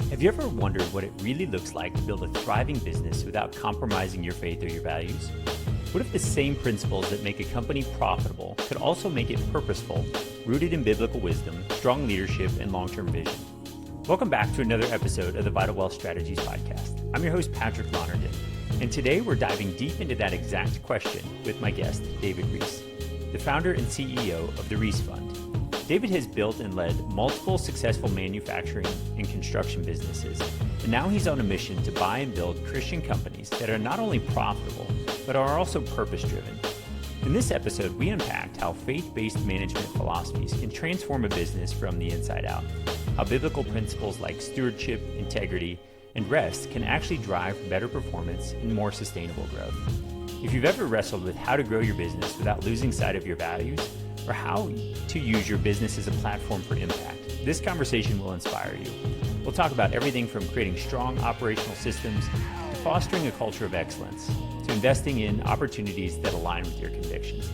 Have you ever wondered what it really looks like to build a thriving business without compromising your faith or your values? What if the same principles that make a company profitable could also make it purposeful, rooted in biblical wisdom, strong leadership, and long-term vision? Welcome back to another episode of the Vital Wealth Strategies podcast. I'm your host, Patrick Lonergan, and today we're diving deep into that exact question with my guest, David Reece, the founder and CEO of the Reece Fund. David has built and led multiple successful manufacturing and construction businesses, and now he's on a mission to buy and build Christian companies that are not only profitable, but are also purpose-driven. In this episode, we unpacked how faith-based management philosophies can transform a business from the inside out, how biblical principles like stewardship, integrity, and rest can actually drive better performance and more sustainable growth. If you've ever wrestled with how to grow your business without losing sight of your values, or how to use your business as a platform for impact, this conversation will inspire you. We'll talk about everything from creating strong operational systems to fostering a culture of excellence, to investing in opportunities that align with your convictions.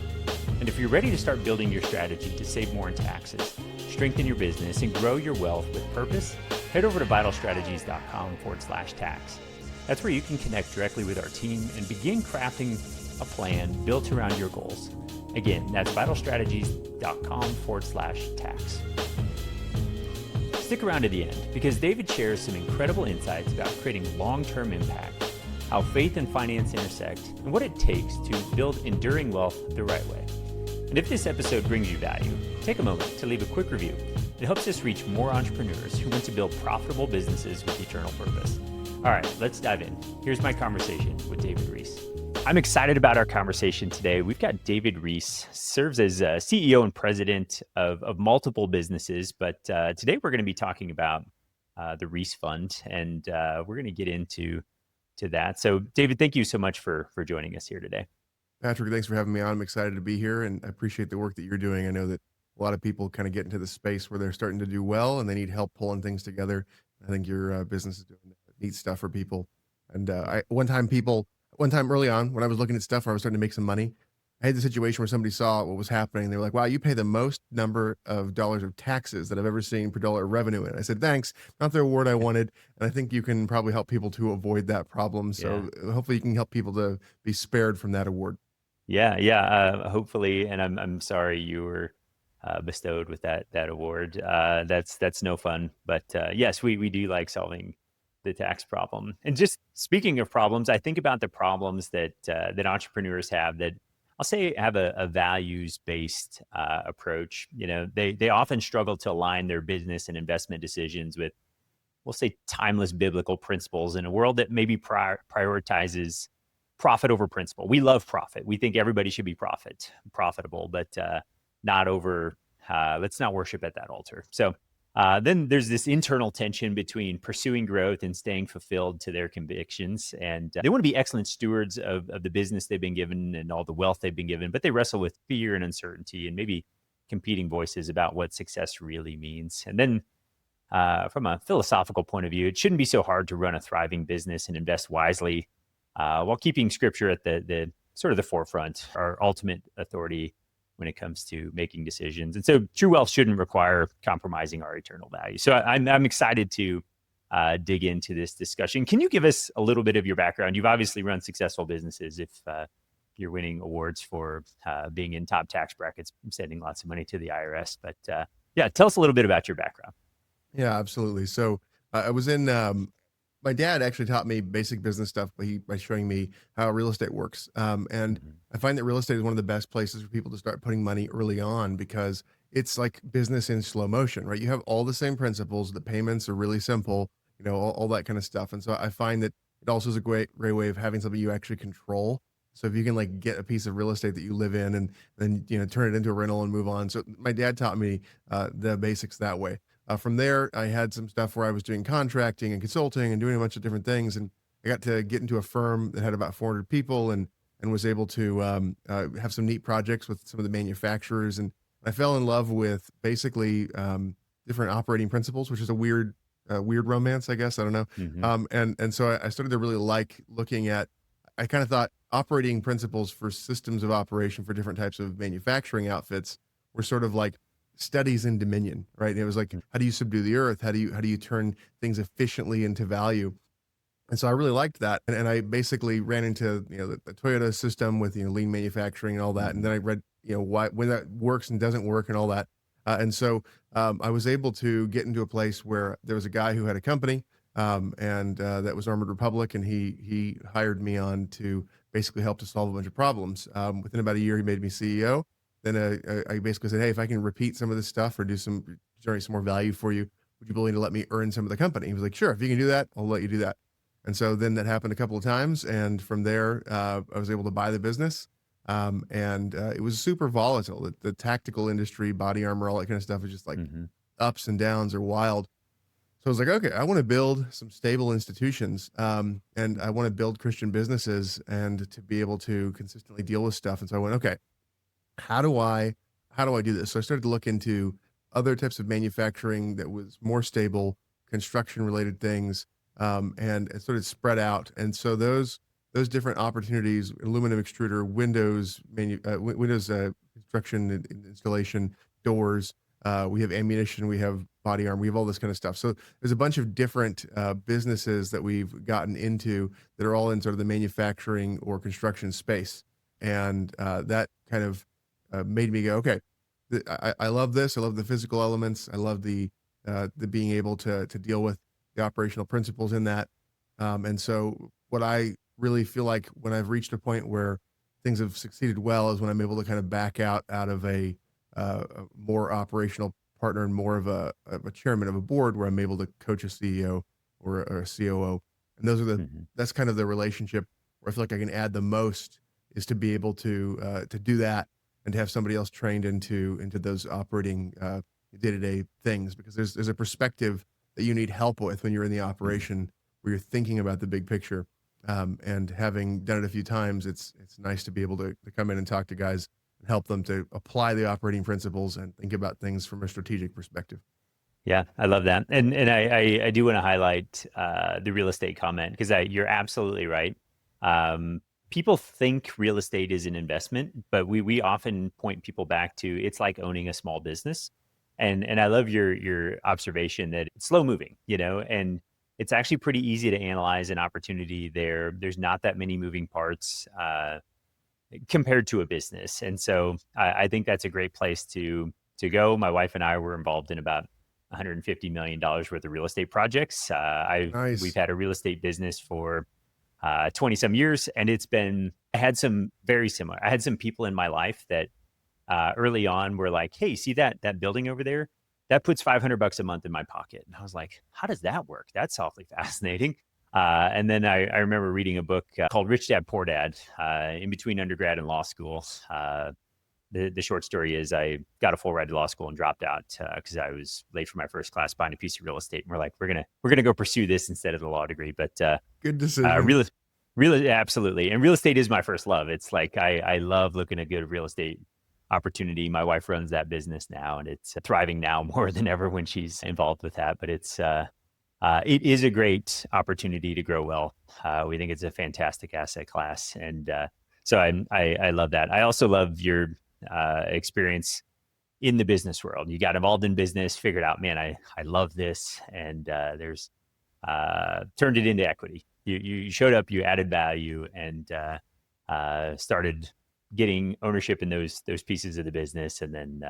And if you're ready to start building your strategy to save more in taxes, strengthen your business, and grow your wealth with purpose, head over to vitalstrategies.com/tax. That's where you can connect directly with our team and begin crafting a plan built around your goals. Again, that's vitalstrategies.com/tax. Stick around to the end because David shares some incredible insights about creating long-term impact, how faith and finance intersect, and what it takes to build enduring wealth the right way. And if this episode brings you value, take a moment to leave a quick review. It helps us reach more entrepreneurs who want to build profitable businesses with eternal purpose. All right, let's dive in. Here's my conversation with David Reece. I'm excited about our conversation today. We've got David Reece, serves as CEO and president of multiple businesses, but today we're going to be talking about the Reece Fund, and we're going to get into that. So, David, thank you so much for joining us here today. Patrick, thanks for having me on. I'm excited to be here, and I appreciate the work that you're doing. I know that a lot of people kind of get into the space where they're starting to do well, and they need help pulling things together. I think your business is doing neat stuff for people. And one time early on, when I was looking at stuff where I was starting to make some money, I had the situation where somebody saw what was happening. They were like, wow, you pay the most number of dollars of taxes that I've ever seen per dollar of revenue. And I said, thanks, not the reward I wanted. And I think you can probably help people to avoid that problem. So hopefully you can help people to be spared from that award. Hopefully, and I'm sorry you were bestowed with that award. That's no fun. But yes, we do like solving the tax problem. And just speaking of problems, I think about the problems that entrepreneurs have that I'll say have a values-based approach. You know, they often struggle to align their business and investment decisions with, we'll say, timeless biblical principles in a world that maybe prioritizes profit over principle. We love profit. We think everybody should be profitable, but not over. Let's not worship at that altar. So then there's this internal tension between pursuing growth and staying fulfilled to their convictions. And they want to be excellent stewards of the business they've been given and all the wealth they've been given, but they wrestle with fear and uncertainty and maybe competing voices about what success really means. And then from a philosophical point of view, it shouldn't be so hard to run a thriving business and invest wisely while keeping scripture at the sort of the forefront, our ultimate authority when it comes to making decisions. And so true wealth shouldn't require compromising our eternal value. So I'm excited to dig into this discussion. Can you give us a little bit of your background? You've obviously run successful businesses. If you're winning awards for being in top tax brackets, sending lots of money to the IRS. But tell us a little bit about your background. Yeah, absolutely. So I was in, my dad actually taught me basic business stuff by showing me how real estate works. And I find that real estate is one of the best places for people to start putting money early on because it's like business in slow motion, right? You have all the same principles. The payments are really simple, all that kind of stuff. And so I find that it also is a great way of having something you actually control. So if you can like get a piece of real estate that you live in and then, turn it into a rental and move on. So my dad taught me the basics that way. From there, I had some stuff where I was doing contracting and consulting and doing a bunch of different things. And I got to get into a firm that had about 400 people and was able to have some neat projects with some of the manufacturers. And I fell in love with basically different operating principles, which is a weird romance, I guess. I don't know. And so I started to really like looking at, I kind of thought operating principles for systems of operation for different types of manufacturing outfits were sort of like studies in dominion, right? And it was like, Mm, how do you subdue the earth? How do you turn things efficiently into value? And so I really liked that. And I basically ran into, the Toyota system with, lean manufacturing and all that. And then mhm, I read, why, when that works and doesn't work and all that. And so I was able to get into a place where there was a guy who had a company, and that was Armored Republic. And he hired me on to basically help to solve a bunch of problems. Within about a year, he made me CEO. Then I basically said, hey, if I can repeat some of this stuff or generate some more value for you, would you be willing to let me earn some of the company? He was like, sure, if you can do that, I'll let you do that. And so then that happened a couple of times, and from there, I was able to buy the business. And it was super volatile. The tactical industry, body armor, all that kind of stuff is just like mhm, ups and downs are wild. So I was like, okay, I want to build some stable institutions, and I want to build Christian businesses, and to be able to consistently deal with stuff. And so I went, okay, how do I how do I do this? So I started to look into other types of manufacturing that was more stable, construction related things, and it sort of spread out. And so those different opportunities, aluminum extruder, Windows construction and installation, doors. We have ammunition, we have body armor, we have all this kind of stuff. So there's a bunch of different businesses that we've gotten into that are all in sort of the manufacturing or construction space, and that kind of made me go, okay, I love this. I love the physical elements. I love the being able to deal with the operational principles in that. And so what I really feel like when I've reached a point where things have succeeded well is when I'm able to kind of back out of a more operational partner and more of a chairman of a board where I'm able to coach a CEO or a COO. And mhm, that's kind of the relationship where I feel like I can add the most, is to be able to do that and to have somebody else trained into those operating day-to-day things, because there's a perspective that you need help with when you're in the mhm. operation where you're thinking about the big picture. And having done it a few times, it's nice to be able to come in and talk to guys and help them to apply the operating principles and think about things from a strategic perspective. Yeah, I love that. And I do want to highlight the real estate comment because you're absolutely right. People think real estate is an investment, but we often point people back to it's like owning a small business. And I love your observation that it's slow moving, and it's actually pretty easy to analyze an opportunity there. There's not that many moving parts compared to a business. And so I think that's a great place to go. My wife and I were involved in about $150 million worth of real estate projects. We've Nice. had a real estate business for 20 some years, and I had some very similar. I had some people in my life that early on were like, "Hey, see that building over there? That puts $500 a month in my pocket." And I was like, "How does that work? That's awfully fascinating." And then I remember reading a book called Rich Dad Poor Dad in between undergrad and law school. The short story is I got a full ride to law school and dropped out because I was late for my first class buying a piece of real estate. And we're like, we're gonna go pursue this instead of the law degree. But Good decision. real absolutely, and real estate is my first love. It's like I love looking at good real estate opportunity. My wife runs that business now, and it's thriving now more than ever when she's involved with that. But it is a great opportunity to grow well. We think it's a fantastic asset class, and so I love that. I also love your experience in the business world. You got involved in business, figured out, man, I love this, and there's turned it into equity. You showed up, you added value, and started getting ownership in those pieces of the business, and then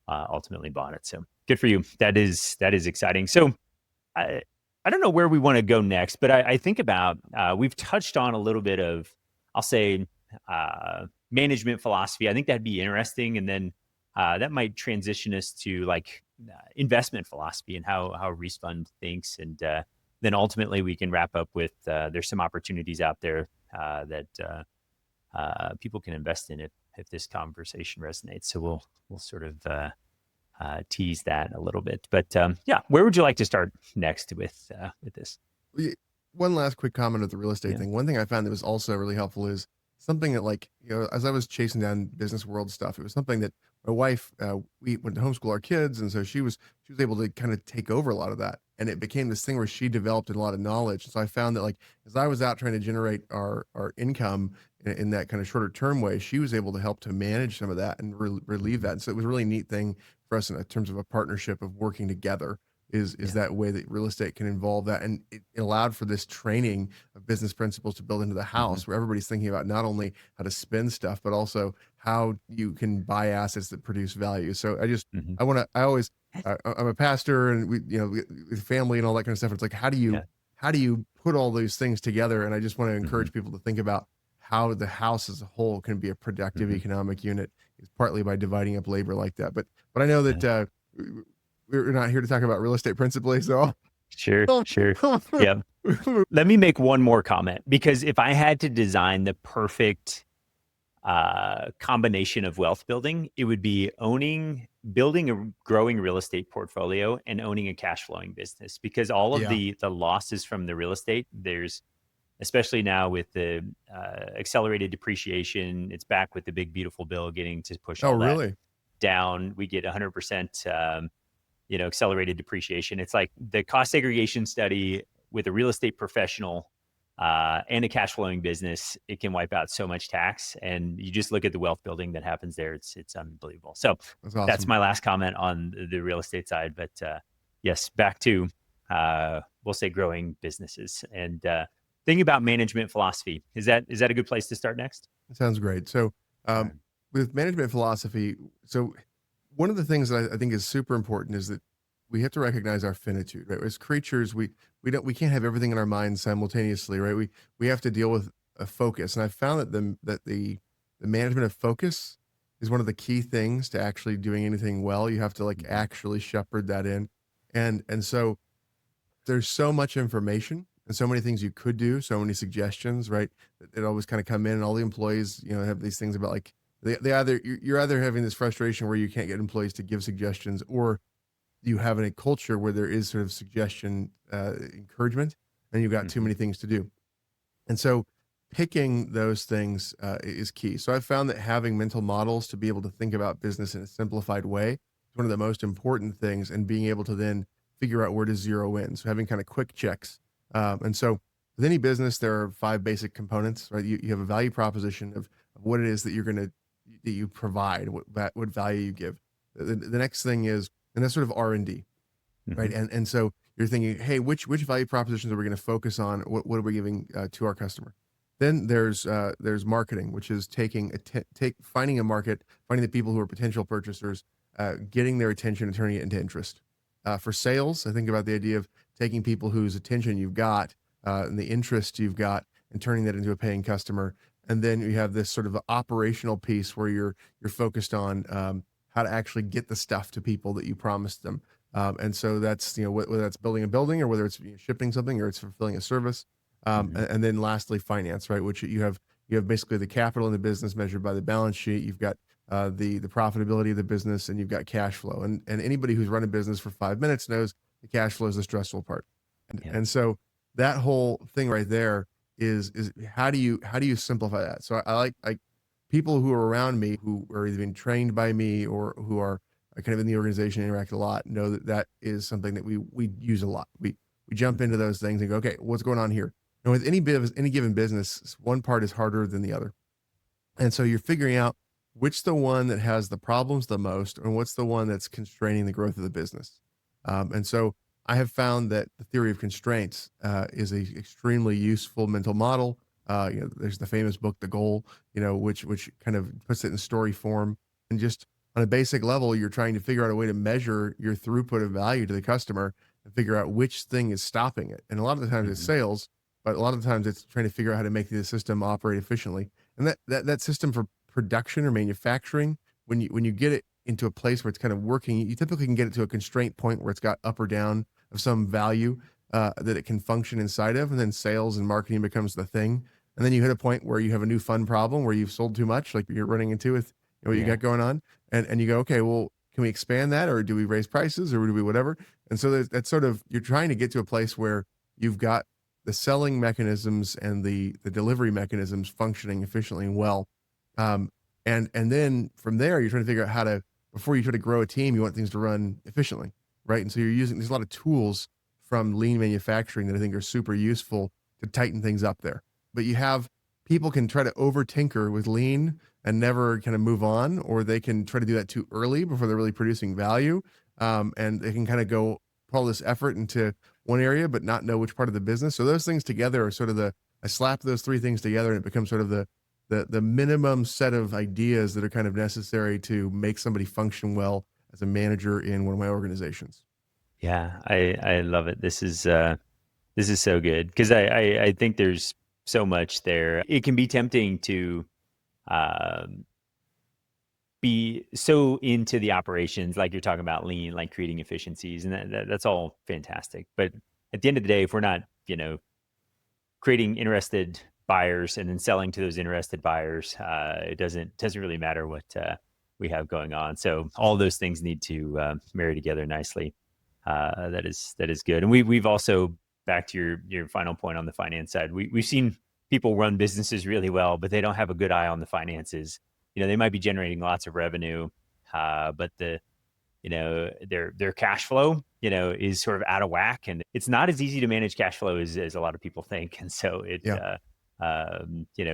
ultimately bought it. So good for you. That is exciting. So I I don't know where we want to go next, but I think about we've touched on a little bit of, I'll say, management philosophy. I think that'd be interesting, and then that might transition us to like investment philosophy and how Reece Fund thinks, and then ultimately we can wrap up with there's some opportunities out there that people can invest in if this conversation resonates. So we'll sort of tease that a little bit. But yeah, where would you like to start next with this? Y- One last quick comment of the real estate Yeah. thing. One thing I found that was also really helpful is something that, like, as I was chasing down business world stuff, it was something that my wife, we went to homeschool our kids, and so she was able to kind of take over a lot of that, and it became this thing where she developed a lot of knowledge. And so I found that, like, as I was out trying to generate our income in that kind of shorter term way, she was able to help to manage some of that and relieve that. Hmm. And so it was a really neat thing express in terms of a partnership of working together is Yeah. that way that real estate can involve that. And it allowed for this training of business principles to build into the Hmm. house where everybody's thinking about not only how to spend stuff, but also how you can buy assets that produce value. So Hmm. I always, I'm a pastor and with family and all that kind of stuff. It's like, Yeah. how do you put all those things together? And I just want to Hmm. encourage people to think about how the house as a whole can be a productive Hmm. economic unit is partly by dividing up labor like that. But I know that we're not here to talk about real estate principally, so Sure, I'll, sure. Yeah. Let me make one more comment, because if I had to design the perfect combination of wealth building, it would be building a growing real estate portfolio and owning a cash flowing business, because all of yeah. the losses from the real estate, there's, especially now with the accelerated depreciation, it's back with the big beautiful bill getting to push Oh, all that really? down. We get 100% accelerated depreciation. It's like the cost segregation study with a real estate professional and a cash flowing business. It can wipe out so much tax, and you just look at the wealth building that happens there. It's unbelievable. So That's that's awesome. my last comment on the real estate side. But yes, back to we'll say growing businesses and thinking about management philosophy. Is that a good place to start next? That sounds great. So, All um, right. with management philosophy, so one of the things that I think is super important is that we have to recognize our finitude, right? As creatures, we can't have everything in our minds simultaneously, right? We have to deal with a focus, and I found that the management of focus is one of the key things to actually doing anything well. You have to like Mm-hmm. actually shepherd that in, and so there's so much information and so many things you could do, so many suggestions, right? That always kind of come in, and all the employees, have these things about like they either you're either having this frustration where you can't get employees to give suggestions, or you have a culture where there is sort of suggestion encouragement, and you've got too Mm-hmm. many things to do. And so picking those things is key. So I've found that having mental models to be able to think about business in a simplified way is one of the most important things, and being able to then figure out where to zero in. So having kind of quick checks. And so with any business, there are five basic components, right? You have a value proposition of what it is that that you provide, what value you give. The next thing is, and that's sort of R&D, Mm-hmm. right? And so you're thinking, hey, which value propositions are we going to focus on? What are we giving to our customer? Then there's marketing, which is finding a market, finding the people who are potential purchasers, getting their attention and turning it into interest. For sales, I think about the idea of taking people whose attention you've got and the interest you've got, and turning that into a paying customer. And then you have this sort of operational piece where you're focused on how to actually get the stuff to people that you promised them. And so that's, whether that's building a building, or whether it's shipping something, or it's fulfilling a service. Mm-hmm. And then lastly, finance, right? Which you have basically the capital in the business measured by the balance sheet. You've got the profitability of the business, and you've got cash flow. And anybody who's run a business for 5 minutes knows the cash flow is the stressful part. Yeah. And so that whole thing right there is how do you simplify that? So I like people who are around me, who are either being trained by me or who are kind of in the organization, interact a lot, know that that is something that we use a lot. We jump Mm-hmm. into those things and go, okay, what's going on here? And with any given business, one part is harder than the other. And so you're figuring out which the one that has the problems the most, and what's the one that's constraining the growth of the business. And so I have found that the theory of constraints is a extremely useful mental model. There's the famous book, The Goal, which kind of puts it in story form. And just on a basic level, you're trying to figure out a way to measure your throughput of value to the customer and figure out which thing is stopping it. And a lot of the times it's Mm-hmm. sales, but a lot of the times it's trying to figure out how to make the system operate efficiently. And that system for production or manufacturing, when you get it into a place where it's kind of working, you typically can get it to a constraint point where it's got up or down of some value that it can function inside of, and then sales and marketing becomes the thing. And then you hit a point where you have a new fun problem where you've sold too much, like you're running into with what you Yeah. got going on, and you go, okay, well, can we expand that, or do we raise prices, or do we whatever? And so that's sort of, you're trying to get to a place where you've got the selling mechanisms and the delivery mechanisms functioning efficiently and well. Um, and then from there, you're trying to figure out how to, before you try to grow a team, you want things to run efficiently, right? And so there's a lot of tools from lean manufacturing that I think are super useful to tighten things up there. But you have people can try to over tinker with lean and never kind of move on, or they can try to do that too early before they're really producing value. And they can kind of go put all this effort into one area, but not know which part of the business. So those things together are sort of I slap those three things together and it becomes sort of the minimum set of ideas that are kind of necessary to make somebody function well as a manager in one of my organizations. Yeah, I love it. This is so good because I think there's so much there. It can be tempting to um, be so into the operations, like you're talking about lean, like creating efficiencies, and that's all fantastic. But at the end of the day, if we're not, creating interested buyers and then selling to those interested buyers, it doesn't really matter what we have going on. So all those things need to marry together nicely. That is good. And we've also, back to your final point on the finance side, we've seen people run businesses really well, but they don't have a good eye on the finances. They might be generating lots of revenue, but their cash flow, is sort of out of whack, and it's not as easy to manage cash flow as a lot of people think. And so Yeah.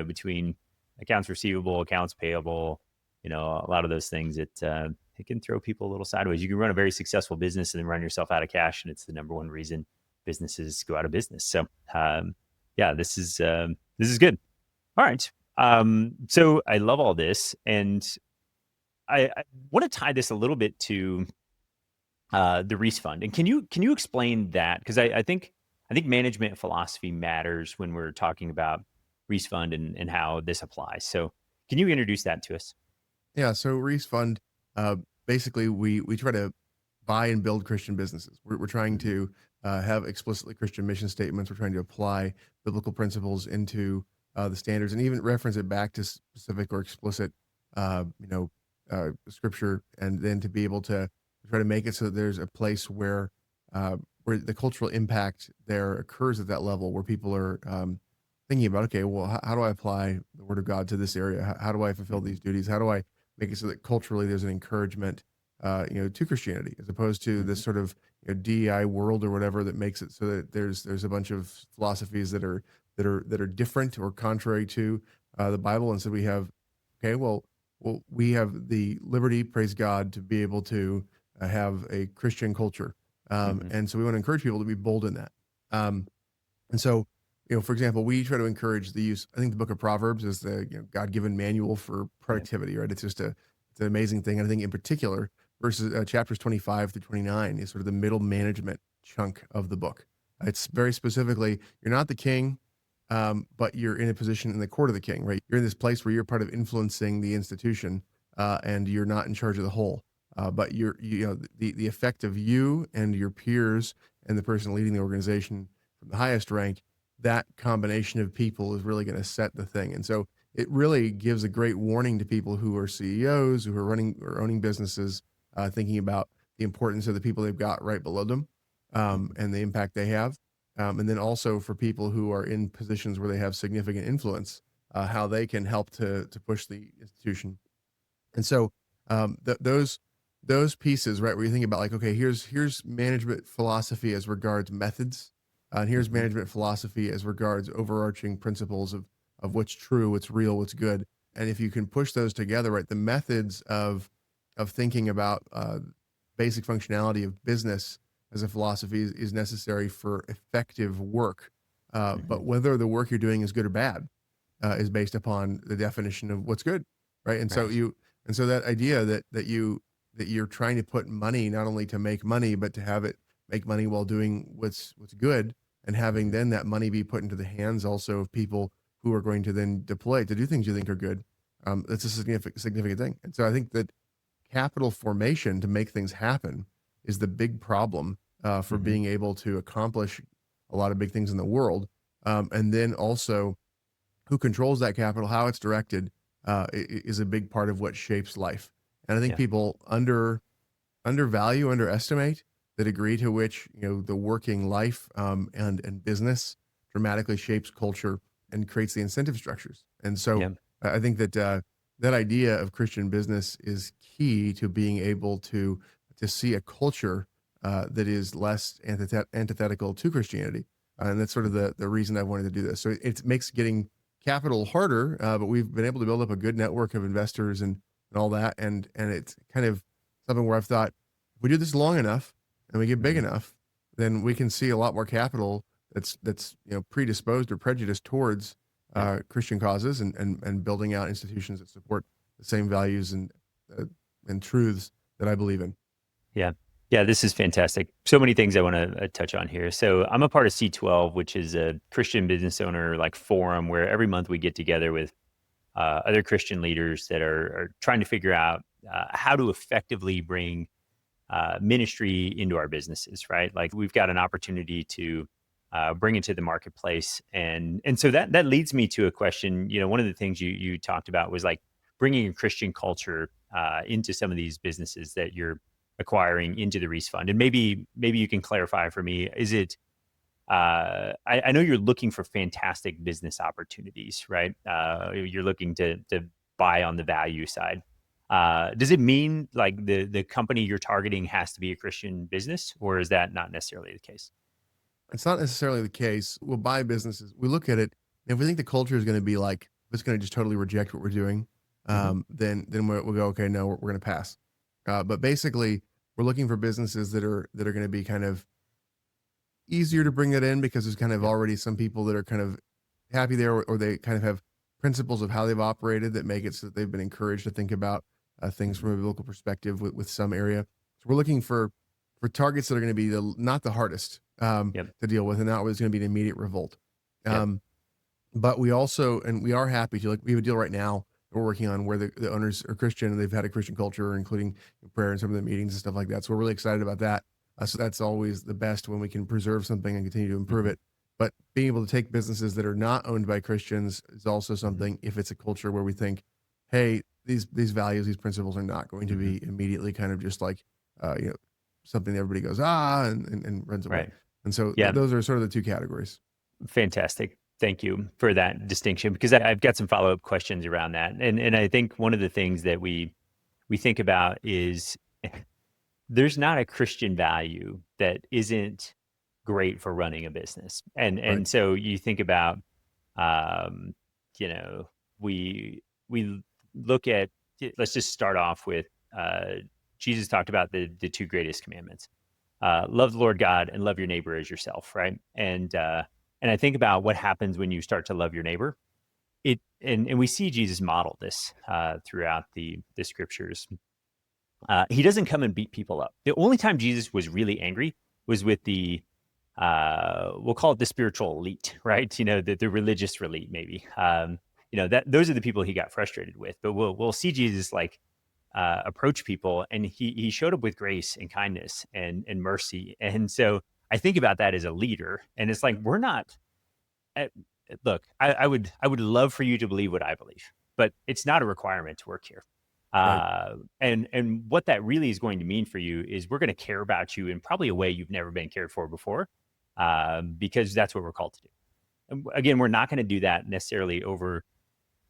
between accounts receivable, accounts payable, a lot of those things, it can throw people a little sideways. You can run a very successful business and then run yourself out of cash, and it's the number one reason businesses go out of business. So, yeah, this is good. All right. So I love all this, and I want to tie this a little bit to the Reece Fund. And can you explain that? Because I think management philosophy matters when we're talking about Reece Fund and how this applies. So can you introduce that to us? Yeah, so Reece Fund, uh, basically, we try to buy and build Christian businesses. We're trying Mhm. to have explicitly Christian mission statements. We're trying to apply biblical principles into the standards, and even reference it back to specific or explicit, scripture, and then to be able to try to make it so that there's a place where the cultural impact there occurs at that level, where people are thinking about, okay, well, how do I apply the Word of God to this area? How do I fulfill Mhm. these duties? How do I make it so that culturally there's an encouragement, to Christianity, as opposed to this Mhm. sort of DEI world or whatever that makes it so that there's a bunch of philosophies that are different or contrary to the Bible, and so we have, okay, well, we have the liberty, praise God, to be able to have a Christian culture, Mhm. and so we want to encourage people to be bold in that. Um, and so, for example, we try to encourage the use. I think the Book of Proverbs is the God-given manual for Yep. productivity, right? It's an amazing thing. And I think in particular, verses chapters 25 through 29 is sort of the middle management chunk of the book. It's very specifically, you're not the king, but you're in a position in the court of the king, right? You're in this place where you're part of influencing the institution, and you're not in charge of the whole. But the effect of you and your peers and the person leading the organization from the highest rank, that combination of people is really going to set the thing. And so it really gives a great warning to people who are CEOs, who are running or owning businesses, thinking about the importance of the people they've got right below them, Mhm. and the impact they have. And then also for people who are in positions where they have significant influence, how they can help to push the institution. And so those pieces, right, where you think about like, okay, here's management philosophy as regards methods, and here's Mhm. management philosophy as regards overarching principles of what's true, what's real, what's good. And if you can push those together, right, the methods of thinking about basic functionality of business as a philosophy is necessary for effective work. But Mhm. whether the work you're doing is good or bad is based upon the definition of what's good, right? Right. And so that idea that you're trying to put money not only to make money, but to have it make money while doing what's good, and having Mhm. then that money be put into the hands also of people who are going to then deploy it to do things you think are good. That's a significant thing. And so I think that capital formation to make things happen is the big problem for Mhm. being able to accomplish a lot of big things in the world. And then also who controls that capital, how it's directed, is a big part of what shapes life. And I think Yeah. people underestimate the degree to which the working life, and business dramatically shapes culture and creates the incentive structures. And so Yeah. I think that that idea of Christian business is key to being able to see a culture that is less antithetical to Christianity. And that's sort of Mhm. the reason I wanted to do this. So it makes getting capital harder, but we've been able to build up a good network of investors and all that. And it's kind of something where I've thought, if we do this long enough and we get big Mhm. enough, then we can see a lot more capital that's predisposed or prejudiced towards Yeah. Christian causes and building out institutions that support the same values uh, and truths that I believe in. Yeah. Yeah, this is fantastic. So many things I want to touch on here. So I'm a part of C12, which is a Christian business owner like forum where every month we get together with other Christian leaders that are trying to figure out how to effectively bring ministry into our businesses, right? Like we've got an opportunity to bring it to the marketplace, and so that leads me to a question. One of the things you talked about was like bringing a Christian culture into some of these businesses that you're acquiring into the Reece Fund, and maybe you can clarify for me. Is it I know you're looking for fantastic business opportunities, right? You're looking to buy on the value side. Does it mean like the company you're targeting has to be a Christian business, or is that not necessarily the case? It's not necessarily the case. We'll buy businesses. We look at it. If we think the culture is going to be like, it's going to just totally reject what we're doing, Hmm. then we'll go, okay, no, we're going to pass. But basically, we're looking for businesses that are going to be kind of easier to bring that in because there's kind of Yep. already some people that are kind of happy there, or they kind of have principles of how they've operated that make it so that they've been encouraged to think about things Hmm. from a biblical perspective with some area. So we're looking for targets that are going to be not the hardest Yep. to deal with, and not where there's going to be an immediate revolt. Yep. Um, but we are happy to, like, we have a deal right now that we're working on where the owners are Christian and they've had a Christian culture, including prayer in some of the meetings and stuff like that. So we're really excited about that. So that's always the best when we can preserve something and continue to improve Hmm. it. But being able to take businesses that are not owned by Christians is also Hmm. something. If it's a culture where we think, hey, these values, these principles are not going to Hmm. be immediately kind of just like, you know, something that everybody goes and runs away. Right. And so Yeah. those are sort of the two categories. Fantastic. Thank you for that distinction because I've got some follow up questions around that, and I think one of the things that we think about is there's not a Christian value that isn't great for running a business. And Right. and so you think about um, you know, we look at let's just start off with Jesus talked about the two greatest commandments. Love the Lord God and love your neighbor as yourself, right? And I think about what happens when you start to love your neighbor. And we see Jesus model this throughout the scriptures. He doesn't come and beat people up. The only time Jesus was really angry was with the we'll call it the spiritual elite, right? The religious elite, maybe. That those are the people he got frustrated with. But we'll see Jesus like approach people, and he showed up with grace and kindness and mercy. And so I think about that as a leader, and it's like we're not. Uh, Look, I would love for you to believe what I believe, but it's not a requirement to work here. Right. And what that really is going to mean for you is we're going to care about you in probably a way you've never been cared for before, because that's what we're called to do. And again, we're not going to do that necessarily over.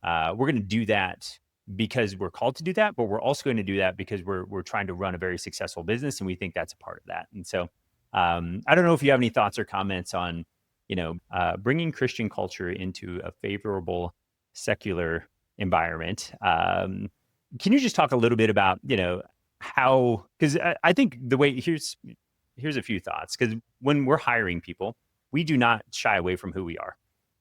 We're going to do that because we're called to do that, but we're also going to do that because we're trying to run a very successful business, and we think that's a part of that. And so, I don't know if you have any thoughts or comments on, bringing Christian culture into a favorable secular environment. Can you just talk a little bit about, how? Because I think the way here's a few thoughts. Because when we're hiring people, we do not shy away from who we are.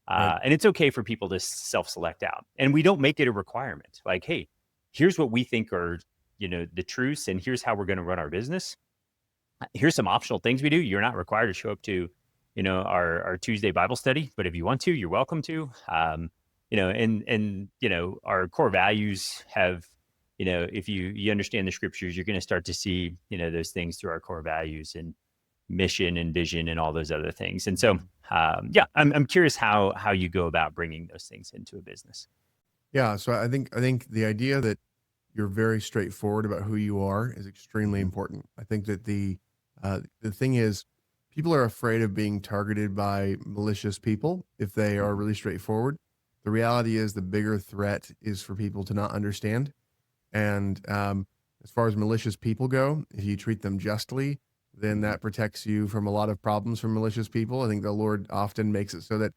Right. And it's okay for people to self-select out. And we don't make it a requirement. Like, hey, here's what we think are, the truths, and here's how we're going to run our business. Here's some optional things we do. You're not required to show up to, our Tuesday Bible study, but if you want to, you're welcome to. And our core values have, if you understand the scriptures, you're going to start to see, those things through our core values and mission and vision and all those other things. And so, yeah, I'm curious how you go about bringing those things into a business. Yeah. So I think the idea that you're very straightforward about who you are is extremely Hmm. important. I think that the thing is, people are afraid of being targeted by malicious people if they are Hmm. really straightforward. The reality is, the bigger threat is for people to not understand. And as far as malicious people go, if you treat them justly, then Hmm. that protects you from a lot of problems from malicious people. I think the Lord often makes it so that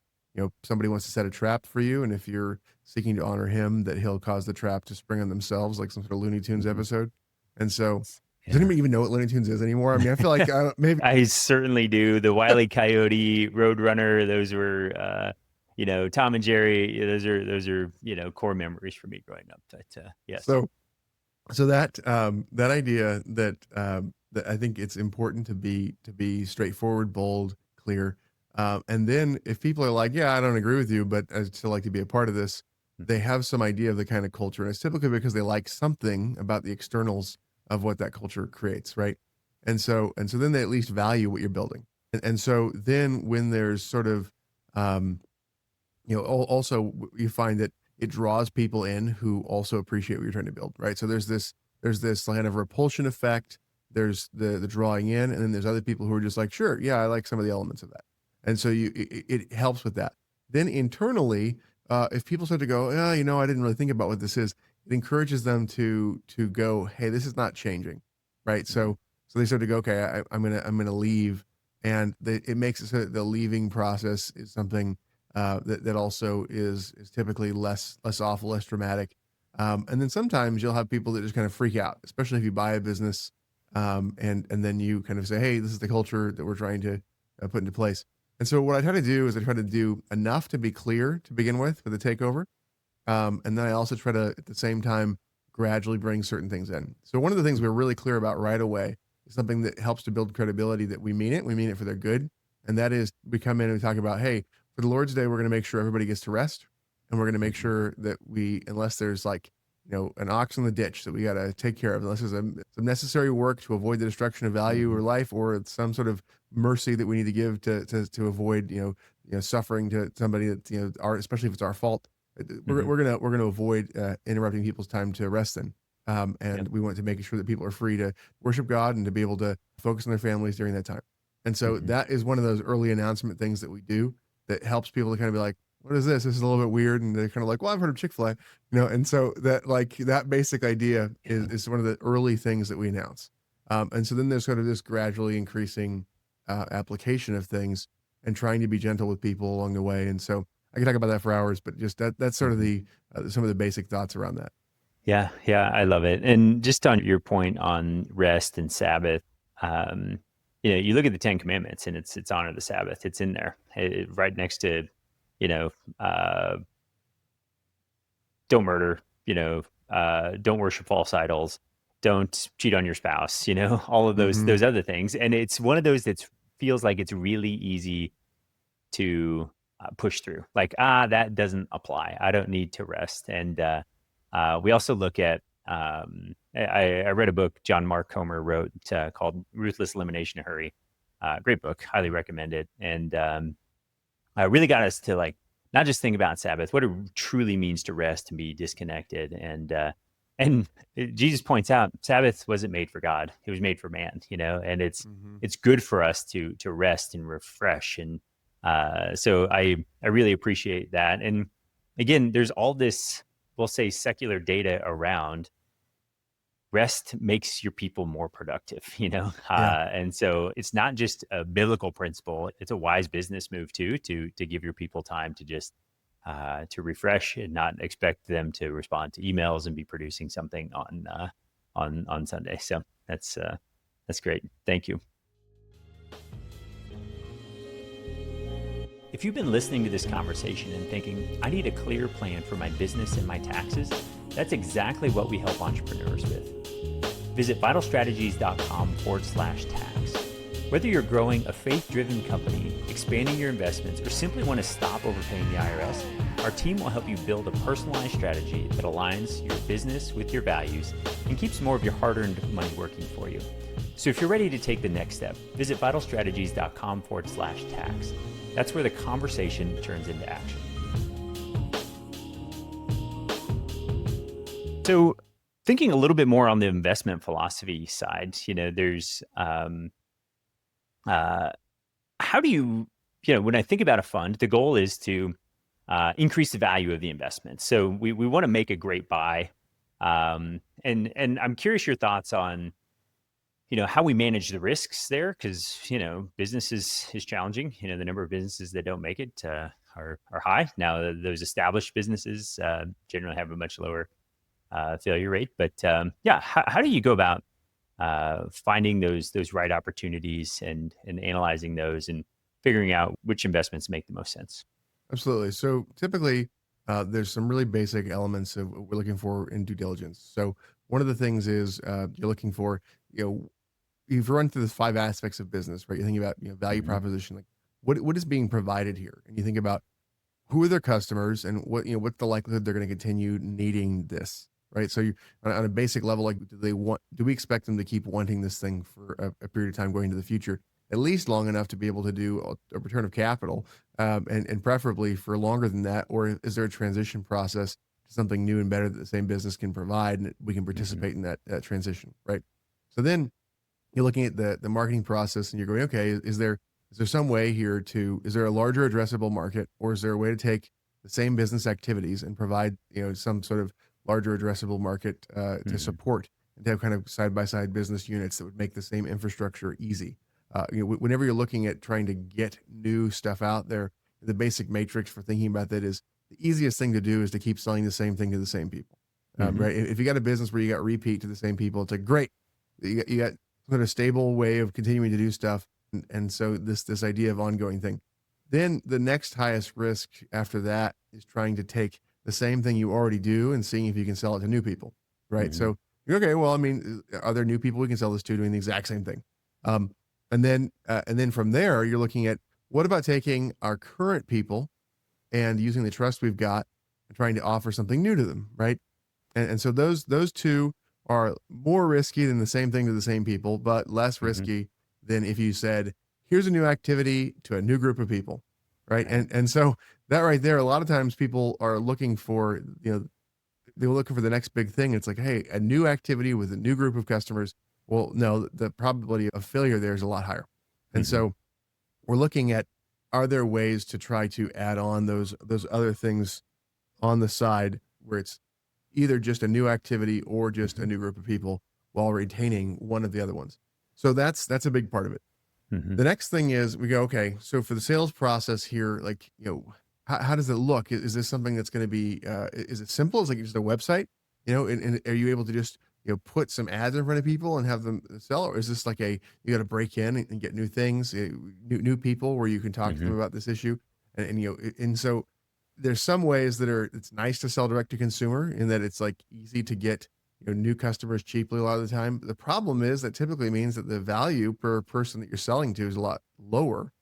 somebody wants to set a trap for you, and if you're seeking to honor him, that he'll cause the trap to spring on themselves, like some sort of Looney Tunes Mhm. episode. And so, does Yeah. anybody even know what Looney Tunes is anymore? I mean, I feel like maybe. I certainly do. The Wile E. Coyote, Roadrunner, those were, Tom and Jerry. Those are, core memories for me growing up. But yes. So, that idea that I think it's important to be straightforward, bold, clear, and then if people are like, yeah, I don't agree with you, but I still like to be a part of this, they Mhm. have some idea of the kind of culture, and it's typically because they like something about the externals of what that culture creates, right? And so then they at least value what you're building, and so then when there's sort of um, also you find that it draws people in who also appreciate what you're trying to build, right? So there's this kind of repulsion effect. There's the drawing in, and then there's other people who are just like, sure, yeah, I like some of the elements of that, and so it helps with that. Then internally, if people start to go, oh, I didn't really think about what this is, it encourages them to go, hey, this is not changing, right? Mhm. So they start to go, okay, I'm gonna leave, and it makes it so that the leaving process is something that also is typically less awful, less dramatic. And then sometimes you'll have people that just kind of freak out, especially if you buy a business, and then you kind of say, "Hey, this is the culture that we're trying to put into place." And so what I try to do is I try to do enough to be clear to begin with the takeover, and then I also try to at the same time gradually bring certain things in. So one of the things we're really clear about right away is something that helps to build credibility that we mean it. We mean it for their good, and that is we come in and we talk about, hey, for the Lord's Day, we're going to make sure everybody gets to rest, and we're going to make Mhm. sure that unless there's like an ox in the ditch that we got to take care of, unless there's some necessary work to avoid the destruction of value Mhm. or life, or it's some sort of mercy that we need to give to avoid suffering to somebody that especially if it's our fault, we're, Mhm. we're gonna we're gonna avoid interrupting people's time to rest then, Yep. and we want to make sure that people are free to worship God and to be able to focus on their families during that time. And so Mhm. that is one of those early announcement things that we do that helps people to kind of be like, what is this? This is a little bit weird. And they're kind of like, well, I've heard of Chick-fil-A, and so that basic idea Yeah. is one of the early things that we announce. And so then there's sort of this gradually increasing application of things and trying to be gentle with people along the way. And so I can talk about that for hours, but just that's sort of Mhm. the some of the basic thoughts around that. Yeah, yeah, I love it. And just on your point on rest and Sabbath, um, you look at the Ten Commandments, and it's honor the Sabbath. It's in there, right next to, you know, uh, don't murder, don't worship false idols, don't cheat on your spouse, all of those Hmm. those other things. And it's one of those that feels like it's really easy to push through. Like, that doesn't apply. I don't need to rest. And we also look at. I read a book John Mark Comer wrote called "Ruthless Elimination in a Hurry." Great book, highly recommend it. And really got us to like not just think about Sabbath, what it truly means to rest and be disconnected. And Jesus points out Sabbath wasn't made for God; it was made for man. And it's Hmm. it's good for us to rest and refresh. And so I really appreciate that. And again, there's all this, we'll say, secular data around rest makes your people more productive, Yeah. and so it's not just a biblical principle, it's a wise business move too, to give your people time to just to refresh and not expect them to respond to emails and be producing something on Sunday. So that's great, thank you. If you've been listening to this conversation and thinking, I need a clear plan for my business and my taxes, that's exactly what we help entrepreneurs with. Visit vitalstrategies.com/tax. Whether you're growing a faith-driven company, expanding your investments, or simply want to stop overpaying the IRS, our team will help you build a personalized strategy that aligns your business with your values and keeps more of your hard-earned money working for you. So if you're ready to take the next step, visit vitalstrategies.com/tax. That's where the conversation turns into action. So, thinking a little bit more on the investment philosophy side, there's uh, how do when I think about a fund, the goal is to increase the value of the investment. So we want to make a great buy, and I'm curious your thoughts on how we manage the risks there, because business is challenging. The number of businesses that don't make it, are high. Now, those established businesses generally have a much lower failure rate. But yeah, how do you go about finding those right opportunities and analyzing those and figuring out which investments make the most sense? Absolutely. So typically, there's some really basic elements of what we're looking for in due diligence. So one of the things is you're looking for, you know, you've run through the five aspects of business, right? You think about, value Hmm. proposition, like what is being provided here, and you think about who are their customers and what's the likelihood they're going to continue needing this, right? So you on a basic level, like do we expect them to keep wanting this thing for a period of time going into the future, at least long enough to be able to do a return of capital, and preferably for longer than that, or is there a transition process to something new and better that the same business can provide and we can Hmm. participate in that transition, right? So then you're looking at the marketing process and you're going, okay, is there some way here is there a larger addressable market, or is there a way to take the same business activities and provide, some sort of larger addressable market to Hmm. support, and to have kind of side by side business units that would make the same infrastructure easy. Whenever you're looking at trying to get new stuff out there, the basic matrix for thinking about that is the easiest thing to do is to keep selling the same thing to the same people. Hmm. Right? If you got a business where you got repeat to the same people, it's like great. You got sort of stable way of continuing to do stuff, and so this idea of ongoing thing. Then the next highest risk after that is trying to take the same thing you already do and seeing if you can sell it to new people, right? Hmm. So okay, well, I mean, are there new people we can sell this to doing the exact same thing? Um, and then from there, you're looking at what about taking our current people and using the trust we've got and trying to offer something new to them, right? And so those two are more risky than the same thing to the same people, but less Hmm. risky than if you said, "Here's a new activity to a new group of people," right? Right. And so that right there, a lot of times people are looking for, they're looking for the next big thing. It's like, hey, a new activity with a new group of customers. Well, no, the probability of failure there is a lot higher. And Hmm. so we're looking at, are there ways to try to add on those other things on the side where it's either just a new activity or just a Hmm. new group of people while retaining one of the other ones. So that's a big part of it. Hmm. The next thing is we go, okay, so for the sales process here, like, how does it look? Is this something that's going to be, is it simple? Is it like just a website, and are you able to just, put some ads in front of people and have them sell? Or is this like you got to break in and get new things, new people where you can talk to them Hmm. about this issue? And so there's some ways it's nice to sell direct to consumer in that it's like easy to get, new customers cheaply a lot of the time. The problem is that typically means that the value per person that you're selling to is a lot lower,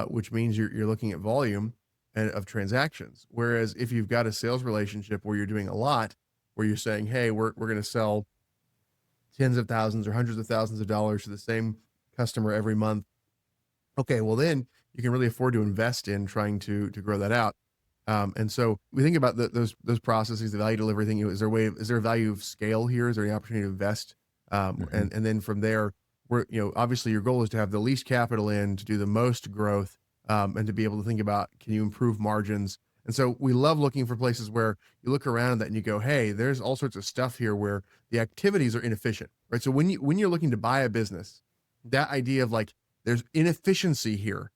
which means you're looking at volume and of transactions. Whereas if you've got a sales relationship where you're doing a lot, where you're saying, hey, we're going to sell tens of thousands or hundreds of thousands of dollars to the same customer every month. Okay, well then you can really afford to invest in trying to grow that out. And so we think about those processes, the value delivery thing. Is there a value of scale here? Is there any opportunity to invest? Hmm. And then from there, obviously your goal is to have the least capital in to do the most growth, and to be able to think about, can you improve margins? And so we love looking for places where you look around that and you go, hey, there's all sorts of stuff here where the activities are inefficient, right? So when you're looking to buy a business, that idea of like there's inefficiency here,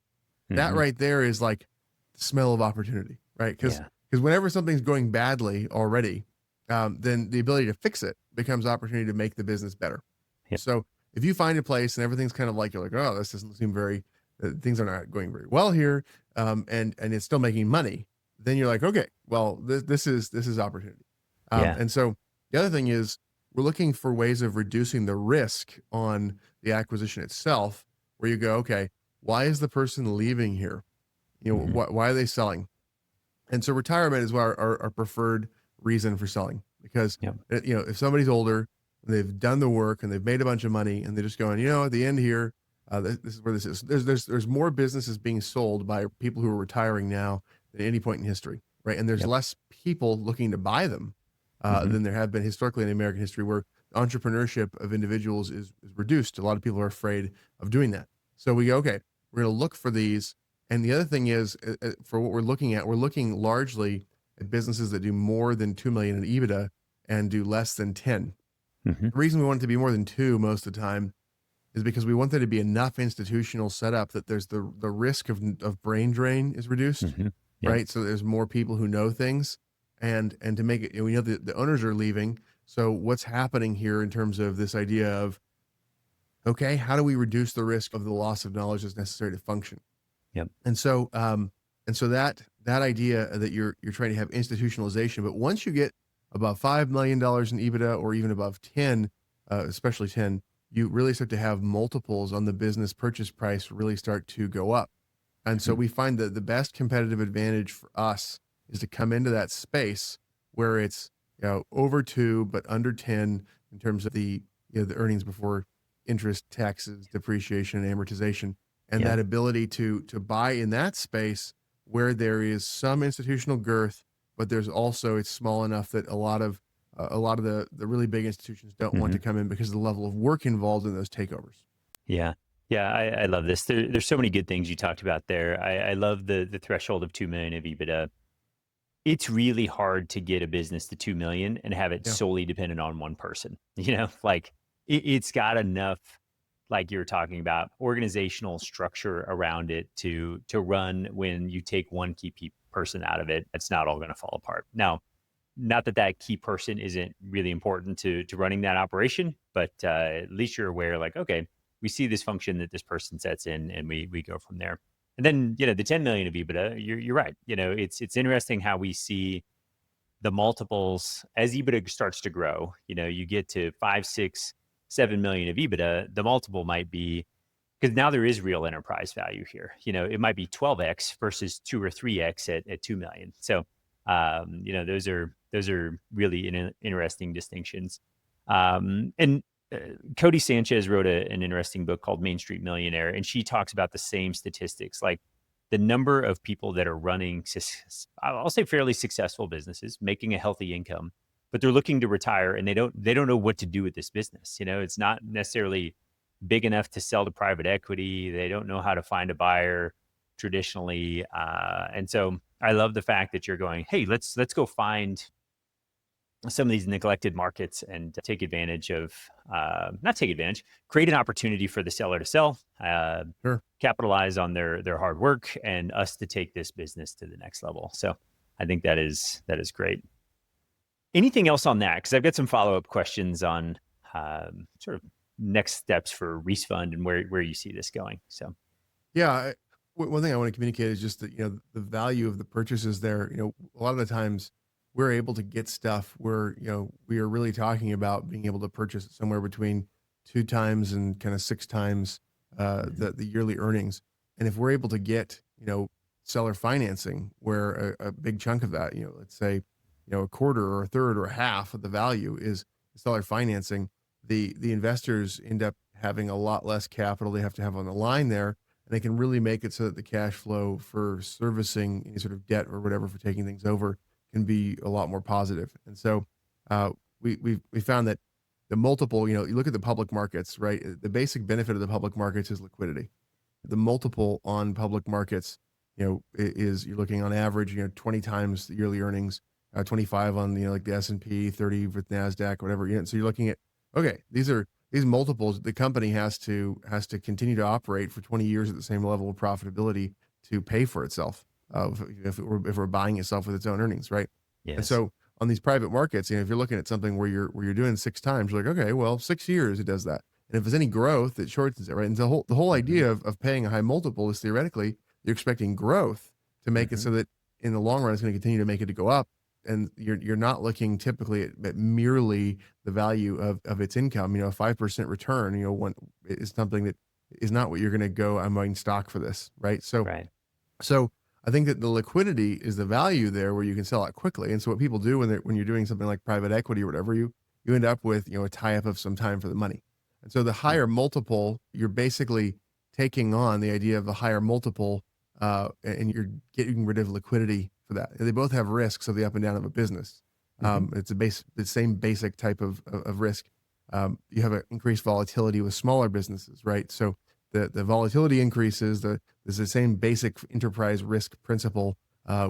that Hmm. right there is like the smell of opportunity, right? Because Yeah. whenever something's going badly already, then the ability to fix it becomes opportunity to make the business better. Yeah. So if you find a place and everything's kind of like, you're like, oh, this doesn't seem very, things are not going very well here, and it's still making money, then you're like, okay, well, this is opportunity. Yeah. And so the other thing is we're looking for ways of reducing the risk on the acquisition itself, where you go, okay, why is the person leaving here? Hmm. Why are they selling? And so retirement is our preferred reason for selling, because Yep. if somebody's older, they've done the work and they've made a bunch of money and they're just going, at the end here, this is where this is. There's more businesses being sold by people who are retiring now than any point in history, right? And there's Yep. less people looking to buy them Hmm. than there have been historically in American history, where entrepreneurship of individuals is reduced. A lot of people are afraid of doing that. So we go, okay, we're going to look for these. And the other thing is, for what we're looking largely at businesses that do more than 2 million in EBITDA and do less than 10. Hmm. The reason we want it to be more than 2 most of the time is because we want there to be enough institutional setup that there's the risk of brain drain is reduced. Hmm. Yep. right? So there's more people who know things, and to make it, we know that the owners are leaving. So what's happening here in terms of this idea of, okay, how do we reduce the risk of the loss of knowledge that's necessary to function? Yep. And so that idea that you're trying to have institutionalization, but once you get above $5 million in EBITDA, or even above 10, especially 10, you really start to have multiples on the business purchase price really start to go up. And so Mhm. we find that the best competitive advantage for us is to come into that space where it's, over 2 but under 10 in terms of the earnings before interest, taxes, depreciation, and amortization, and Yep. that ability to buy in that space where there is some institutional girth, but there's also, it's small enough that a lot of the really big institutions don't want to Mhm. come in because of the level of work involved in those takeovers. Yeah. Yeah, I love this. There's so many good things you talked about there. I love the threshold of 2 million of EBITDA. It's really hard to get a business to 2 million and have it Yeah. solely dependent on one person. Like it's got enough, like you were talking about, organizational structure around it to run. When you take one person out of it, it's not all going to fall apart. Now, not that that key person isn't really important to running that operation, but at least you're aware, like, okay, we see this function that this person sets in, and we go from there. And then, the 10 million of EBITDA, you're right. It's interesting how we see the multiples as EBITDA starts to grow. You get to 5, 6, 7 million of EBITDA, the multiple might be, because now there is real enterprise value here. It might be 12x versus 2 or 3x at 2 million. So, those are really interesting distinctions. And Cody Sanchez wrote an interesting book called Main Street Millionaire, and she talks about the same statistics, like the number of people that are running, I'll say, fairly successful businesses, making a healthy income, but they're looking to retire, and they don't know what to do with this business. It's not necessarily big enough to sell to private equity. They don't know how to find a buyer traditionally, and so I love the fact that you're going, hey, let's go find some of these neglected markets and take advantage of, not take advantage, create an opportunity for the seller to sell, Sure. capitalize on their hard work, and us to take this business to the next level. So I think that is great. Anything else on that? Because I've got some follow-up questions on sort of next steps for Reece Fund and where you see this going. So, Yeah. One thing I want to communicate is just that, the value of the purchases there. A lot of the times we're able to get stuff where, we are really talking about being able to purchase it somewhere between 2 times and kind of 6 times mhm, the yearly earnings. And if we're able to get, seller financing where a big chunk of that, let's say, a quarter or a third or a half of the value is seller financing, the investors end up having a lot less capital they have to have on the line there, and they can really make it so that the cash flow for servicing any sort of debt or whatever for taking things over can be a lot more positive. And so uh, we found that the multiple, you look at the public markets, right? The basic benefit of the public markets is liquidity. The multiple on public markets, is you're looking on average, 20 times the yearly earnings, 25 on, like the S&P, 30 with NASDAQ, whatever. So you're looking at, okay, these multiples, the company has to continue to operate for 20 years at the same level of profitability to pay for itself. If we're buying itself with its own earnings, right? And yes. so on these private markets, if you're looking at something where you're doing 6 times, you're like, okay, well, 6 years it does that. And if there's any growth, it shortens it, right? And the whole Hmm. idea of paying a high multiple is theoretically you're expecting growth to make it Hmm. so that in the long run it's going to continue to make it to go up, and you're not looking typically at merely the value of its income. A 5% return, one is something that is not what you're going to go, I'm buying stock for this, right? So Right. so I think that the liquidity is the value there where you can sell it quickly. And so what people do when you're doing something like private equity or whatever, you end up with, a tie up of some time for the money. And so the Mm. higher multiple, you're basically taking on the idea of the higher multiple, and you're getting rid of liquidity for that. And they both have risks of the up and down of a business. Hmm. It's the same basic type of risk. You have an increased volatility with smaller businesses, right? So the volatility increases. There's the same basic enterprise risk principle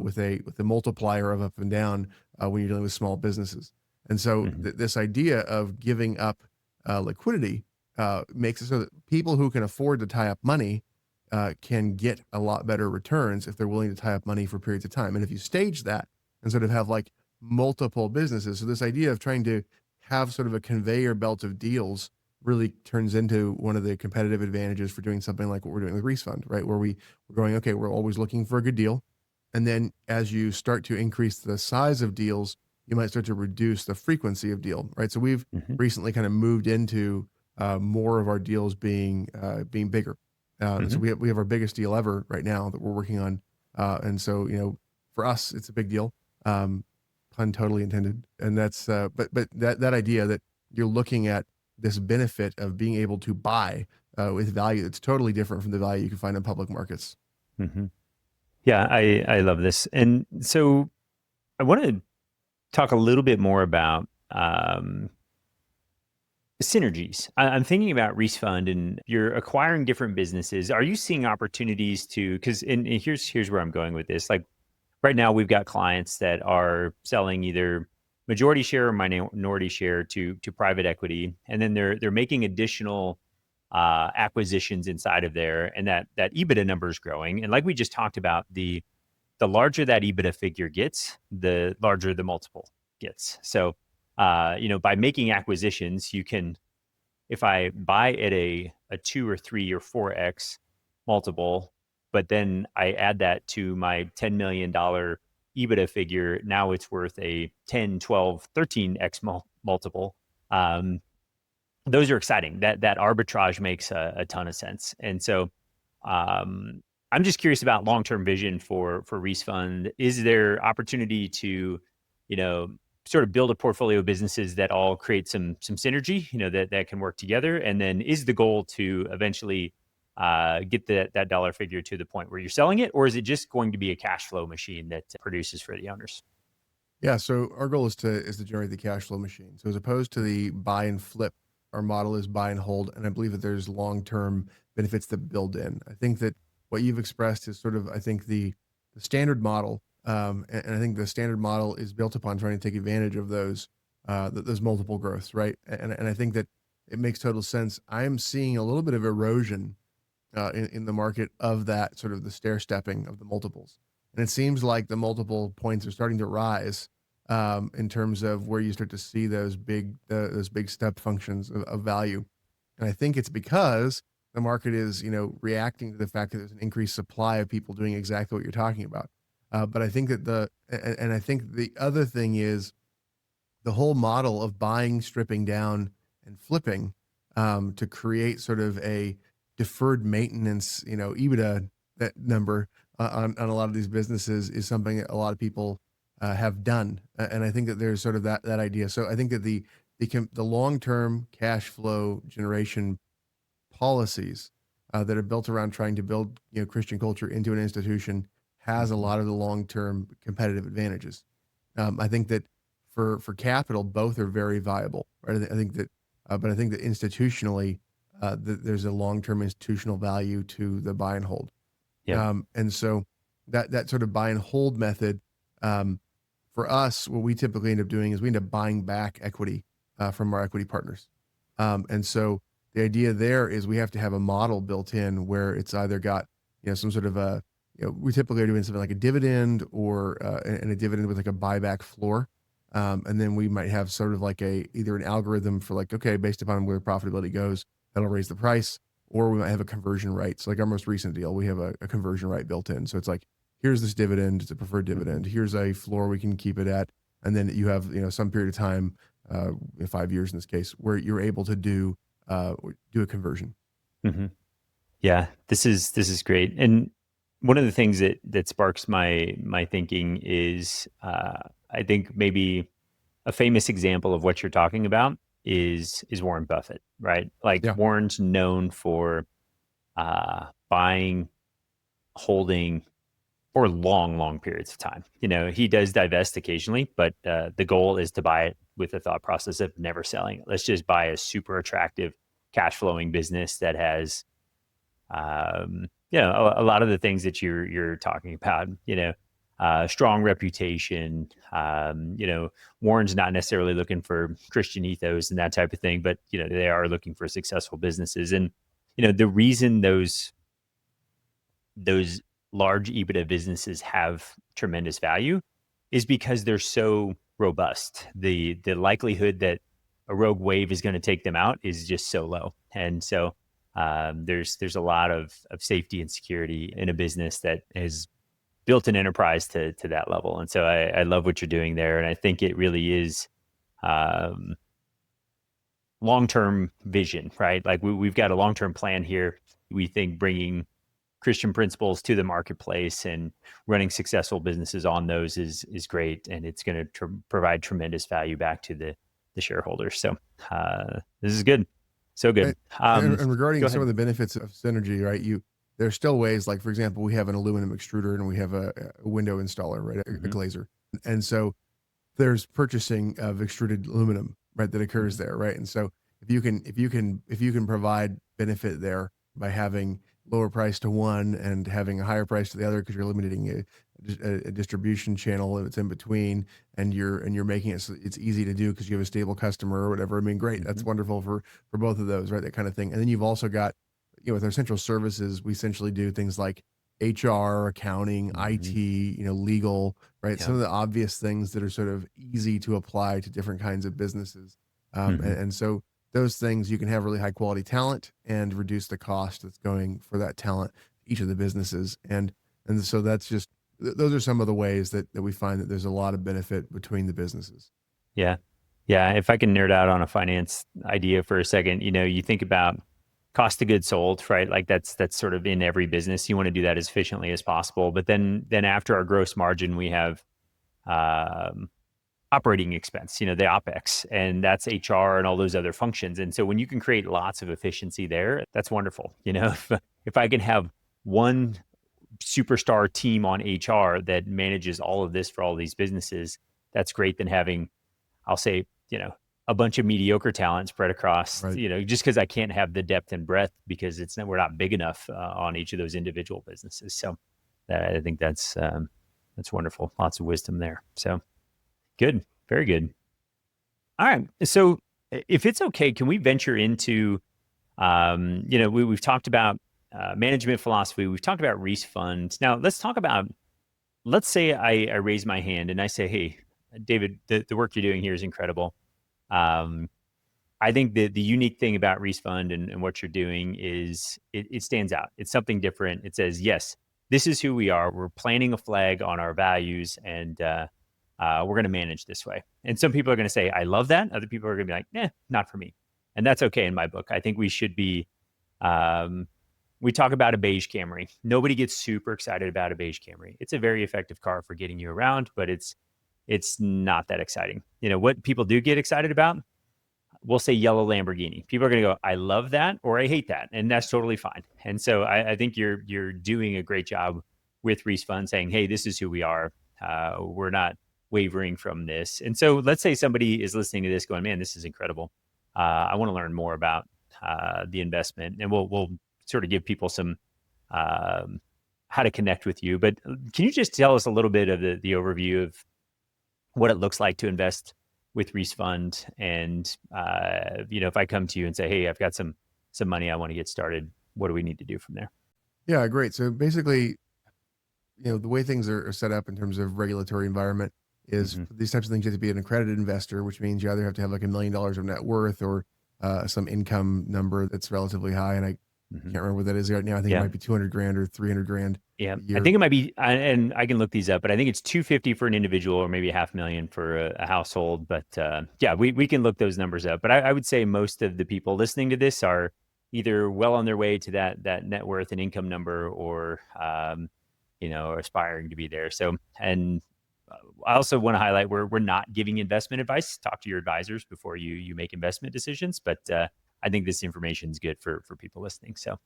with a multiplier of up and down when you're dealing with small businesses. And so Hmm. this idea of giving up liquidity makes it so that people who can afford to tie up money can get a lot better returns if they're willing to tie up money for periods of time. And if you stage that and sort of have like multiple businesses, so this idea of trying to have sort of a conveyor belt of deals really turns into one of the competitive advantages for doing something like what we're doing with Reece Fund, right? Where we're going, okay, we're always looking for a good deal. And then as you start to increase the size of deals, you might start to reduce the frequency of deal, right? So we've Hmm. recently kind of moved into more of our deals being bigger. And so Hmm. we have our biggest deal ever right now that we're working on. And so, for us, it's a big deal. Um, Pun totally intended. And that's, but that idea that you're looking at this benefit of being able to buy with value that's totally different from the value you can find in public markets. Hmm. Yeah, I love this. And so I want to talk a little bit more about synergies. I'm thinking about Reece Fund, and you're acquiring different businesses. Are you seeing opportunities to, because, and here's where I'm going with this. Like right now, we've got clients that are selling either majority share or minority share to private equity, and then they're making additional acquisitions inside of there, and that EBITDA number is growing. And like we just talked about, the larger that EBITDA figure gets, the larger the multiple gets. So, by making acquisitions, you can, if I buy at a 2 or 3 or 4x multiple, but then I add that to my $10 million EBITDA figure, now it's worth a 10, 12, 13x multiple. Um, those are exciting. That arbitrage makes a ton of sense. And so, um, I'm just curious about long term vision for Reece Fund. Is there opportunity to, you know, sort of build a portfolio of businesses that all create some synergy, that can work together? And then is the goal to eventually get that dollar figure to the point where you're selling it, or is it just going to be a cash flow machine that produces for the owners? Yeah, so our goal is to generate the cash flow machine. So as opposed to the buy and flip, our model is buy and hold, and I believe that there's long-term benefits that build in. I think that what you've expressed is sort of, I think, the standard model, and I think the standard model is built upon trying to take advantage of those multiple growths, right? And I think that it makes total sense. I am seeing a little bit of erosion in the market of that sort of the stair stepping of the multiples. And it seems like the multiple points are starting to rise in terms of where you start to see those big step functions of value. And I think it's because the market is, reacting to the fact that there's an increased supply of people doing exactly what you're talking about. But I think that and I think the other thing is the whole model of buying, stripping down, and flipping to create sort of a deferred maintenance, EBITDA that number on a lot of these businesses is something that a lot of people have done, and I think that there's sort of that idea. So I think that the long term cash flow generation policies that are built around trying to build Christian culture into an institution has a Mhm. lot of the long term competitive advantages. I think that for capital, both are very viable, right? I think that, but I think that institutionally, there's a long term institutional value to the buy and hold. Yep. And so that sort of buy and hold method, um, for us, what we typically end up doing is we end up buying back equity from our equity partners. And so the idea there is we have to have a model built in where it's either got some sort of we typically are doing something like a dividend or and a dividend with like a buyback floor. And then we might have sort of like either an algorithm for like, okay, based upon where profitability goes, that'll raise the price, or we might have a conversion right. So like our most recent deal, we have a conversion right built in. So it's like, here's this dividend, it's a preferred Mhm. dividend. Here's a floor we can keep it at. And then you have, some period of time, 5 years in this case, where you're able to do a conversion. Mhm. Yeah, this is great. And one of the things that sparks my thinking is, I think maybe a famous example of what you're talking about is Warren Buffett, right? Like Yeah. Warren's known for buying, holding for long, long periods of time. He does divest occasionally, but the goal is to buy it with the thought process of never selling it. Let's just buy a super attractive cash flowing business that has a lot of the things that you're talking about, strong reputation. Warren's not necessarily looking for Christian ethos and that type of thing, but they are looking for successful businesses. And the reason those those large EBITDA businesses have tremendous value is because they're so robust. The likelihood that a rogue wave is going to take them out is just so low. And so there's a lot of safety and security in a business that has built an enterprise to that level. And so I love what you're doing there. And I think it really is um, long-term vision, right? Like we've got a long-term plan here. We think bringing Christian principles to the marketplace and running successful businesses on those is great, and it's going to provide tremendous value back to the shareholders. So this is good, so good. Right. And Go regarding some ahead. of the benefits of synergy, right? There's still ways, like for example, we have an aluminum extruder and we have a window installer, right? A Hmm. glazer, and so there's purchasing of extruded aluminum, right? That occurs Hmm. there, right? And so if you can provide benefit there by having lower price to one and having a higher price to the other because you're limiting a distribution channel that's in between, and you're making it so it's easy to do because you have a stable customer or whatever. I mean, great, Hmm. that's wonderful for both of those, right? That kind of thing. And then you've also got, with our central services, we essentially do things like HR, accounting, Hmm. IT, legal, right? Yeah. Some of the obvious things that are sort of easy to apply to different kinds of businesses. Hmm. And so those things, you can have really high quality talent and reduce the cost that's going for that talent, each of the businesses. And so that's just, those are some of the ways that we find that there's a lot of benefit between the businesses. Yeah. Yeah. If I can nerd out on a finance idea for a second, you think about cost of goods sold, right? Like that's sort of in every business. You want to do that as efficiently as possible. But then after our gross margin, we have um, operating expense, the OpEx, and that's HR and all those other functions. And so when you can create lots of efficiency there, that's wonderful. If I can have one superstar team on HR that manages all of this for all these businesses, that's great than having, I'll say, a bunch of mediocre talent spread across, Right. just because I can't have the depth and breadth because we're not big enough on each of those individual businesses. So I think that's wonderful. Lots of wisdom there. So good, very good. All right. So if it's okay, can we venture into, we've talked about management philosophy. We've talked about Reece Fund. Now let's talk about, let's say I raise my hand and I say, hey, David, the work you're doing here is incredible. Um, I think the unique thing about Reece Fund and what you're doing is it stands out. It's something different. It says, yes, this is who we are. We're planting a flag on our values, and we're going to manage this way. And some people are going to say, I love that. Other people are going to be like, not for me. And that's okay in my book. I think we should be, um, we talk about a beige Camry. Nobody gets super excited about a beige Camry. It's a very effective car for getting you around, but it's not that exciting. What people do get excited about, we'll say yellow Lamborghini. People are going to go, I love that, or I hate that, and that's totally fine. And so I think you're doing a great job with Reece Fund, saying, hey, this is who we are. We're not wavering from this. And so let's say somebody is listening to this, going, man, this is incredible. I want to learn more about the investment, and we'll sort of give people some um, how to connect with you. But can you just tell us a little bit of the overview of what it looks like to invest with Reece Fund? And if I come to you and say, hey, I've got some money, I want to get started, what do we need to do from there? Yeah, great. So basically, the way things are set up in terms of regulatory environment is, Hmm. for these types of things, you have to be an accredited investor, which means you either have to have like $1 million of net worth or some income number that's relatively high. And I Hmm. can't remember what that is right now. I think it Yeah. might be 200 grand or 300 grand Yeah. a I year. think it might be, and I can look these up, but I think it's 250 for an individual or maybe 500,000 for a household. But yeah, we can look those numbers up. But I would say most of the people listening to this are either well on their way to that net worth and income number, or aspiring to be there. So, and I also want to highlight, we're not giving investment advice. Talk to your advisors before you make investment decisions. But I think this information is good for people listening. So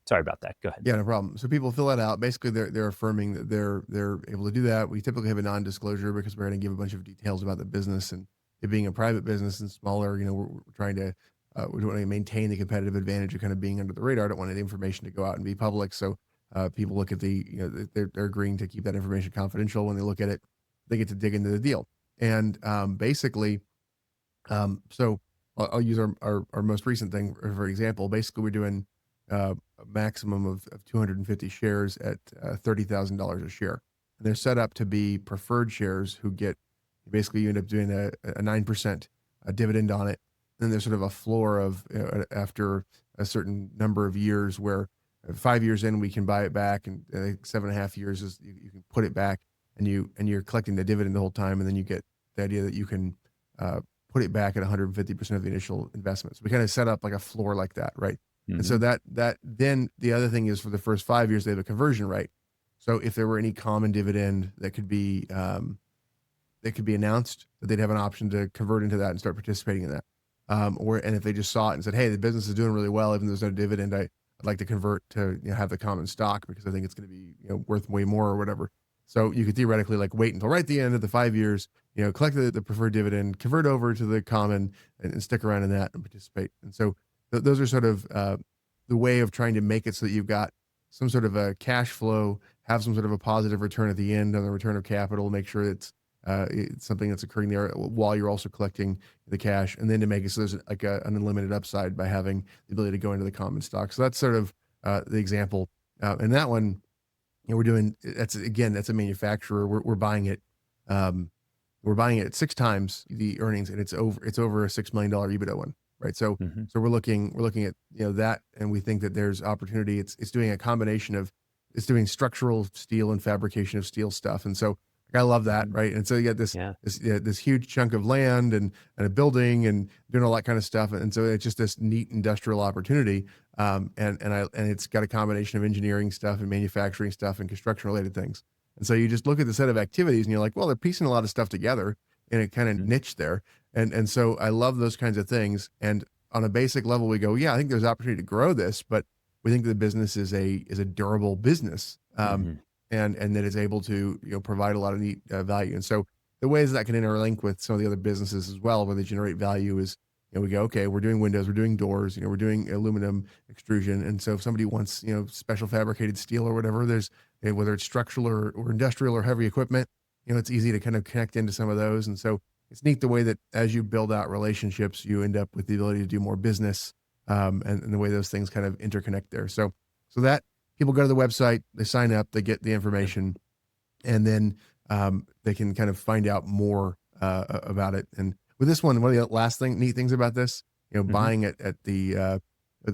sorry about that. Go ahead. Yeah, no problem. So people fill that out. Basically, they're affirming that they're able to do that. We typically have a non-disclosure because we're going to give a bunch of details about the business, and it being a private business and smaller. We're trying to we want to maintain the competitive advantage of kind of being under the radar. I don't want any information to go out and be public. So people look at they're agreeing to keep that information confidential. When they look at it, they get to dig into the deal. And basically, so I'll use our most recent thing for example. Basically, we're doing a maximum of 250 shares at $30,000 a share. And they're set up to be preferred shares who get basically you end up doing a 9% dividend on it. Then there's sort of a floor of after a certain number of years where 5 years in we can buy it back, and 7.5 years is you can put it back, and you're collecting the dividend the whole time, and then you get the idea that you can put it back at 150% of the initial investment. So we kind of set up like a floor like that, right? And so Hmm. that then the other thing is for the first 5 years they have a conversion right. So if there were any common dividend that could be announced, that they'd have an option to convert into that and start participating in that. And if they just saw it and said, "Hey, the business is doing really well, even though there's no dividend, I'd like to convert to have the common stock because I think it's going to be worth way more or whatever." So you could theoretically like wait until right at the end of the 5 years, collect the preferred dividend, convert over to the common, and stick around in that and participate. And so those are sort of the way of trying to make it so that you've got some sort of a cash flow, have some sort of a positive return at the end on the return of capital, make sure it's something that's occurring there while you're also collecting the cash, and then to make it so there's like an unlimited upside by having the ability to go into the common stock. So that's sort of the example. And that one, we're doing that's a manufacturer. We're buying it. We're buying it at 6 times the earnings, and it's over a $6 million EBITDA one, right? So Hmm. we're looking at that, and we think that there's opportunity. It's doing a combination of it's doing structural steel and fabrication of steel stuff, and so I love that, Hmm. right? And so you got this Yeah. this huge chunk of land and a building and doing all that kind of stuff, and so it's just this neat industrial opportunity. And it's got a combination of engineering stuff and manufacturing stuff and construction related things. And so you just look at the set of activities and you're like, well, they're piecing a lot of stuff together in a kind of Hmm. niche there. And so I love those kinds of things. And on a basic level, we go, yeah, I think there's opportunity to grow this, but we think the business is a durable business. Hmm. And that is able to provide a lot of neat value. And so the ways that can interlink with some of the other businesses as well, where they generate value, is we go, okay, we're doing windows, we're doing doors, we're doing aluminum extrusion, and so if somebody wants special fabricated steel or whatever, there's whether it's structural or industrial or heavy equipment, it's easy to kind of connect into some of those. And so it's neat the way that as you build out relationships, you end up with the ability to do more business, and the way those things kind of interconnect there. So that people go to the website, they sign up, they get the Yep. information, and then they can kind of find out more about it. And with this one of the neat things about this, Hmm. buying it at the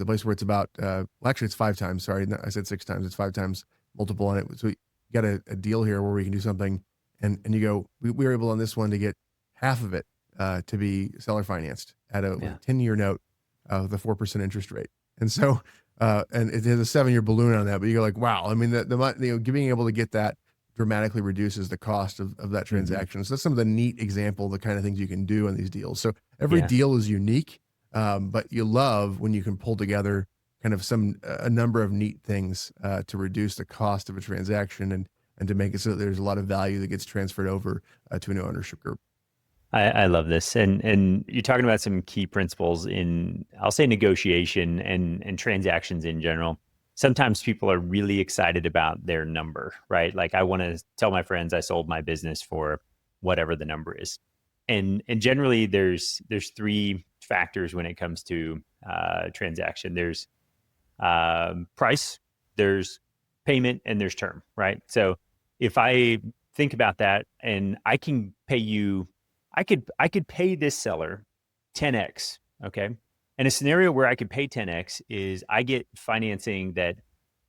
place where it's about well, actually it's 5 times. Sorry, I said 6 times. It's 5 times multiple on it. So we got a deal here where we can do something, and you go, we were able on this one to get half of it to be seller financed at a Yeah. 10-year note with a 4% interest rate. And so and it has a 7-year balloon on that, but you go like, wow. I mean, being able to get that dramatically reduces the cost of that Hmm. transaction. So that's some of the neat example of the kind of things you can do in these deals. So every Yeah. deal is unique, but you love when you can pull together kind of a number of neat things to reduce the cost of a transaction and to make it so that there's a lot of value that gets transferred over to a new ownership group. I love this, and you're talking about some key principles in, I'll say, negotiation and transactions in general. Sometimes people are really excited about their number, right? Like I want to tell my friends I sold my business for whatever the number is, and generally there's three factors when it comes to transaction. There's price, there's payment, and there's term, right? So if I think about that, and I can pay you, I could pay this seller 10x, okay? And a scenario where I could pay 10x is I get financing that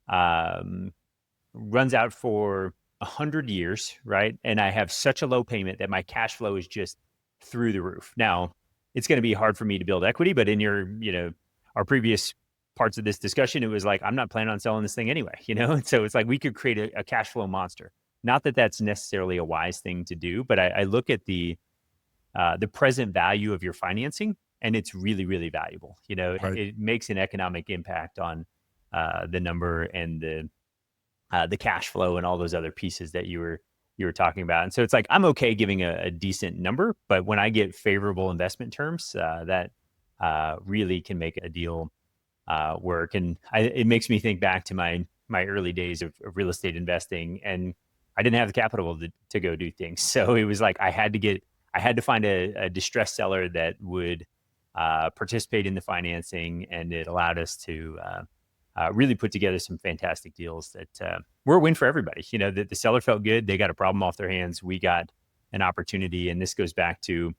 um, runs out for 100 years, right? And I have such a low payment that my cash flow is just through the roof. Now, it's going to be hard for me to build equity, but in our previous parts of this discussion, it was like, I'm not planning on selling this thing anyway. And so it's like we could create a cash flow monster. Not that that's necessarily a wise thing to do, but I look at the present value of your financing, and it's really, really valuable. Right. It makes an economic impact on the number and the cash flow and all those other pieces that you were talking about. And so it's like I'm okay giving a decent number, but when I get favorable investment terms, that really can make a deal work. And it makes me think back to my early days of real estate investing, and I didn't have the capital to go do things. So it was like I had to find a distressed seller that would participate in the financing, and it allowed us really put together some fantastic deals that were a win for everybody. The seller felt good. They got a problem off their hands. We got an opportunity. And this goes back to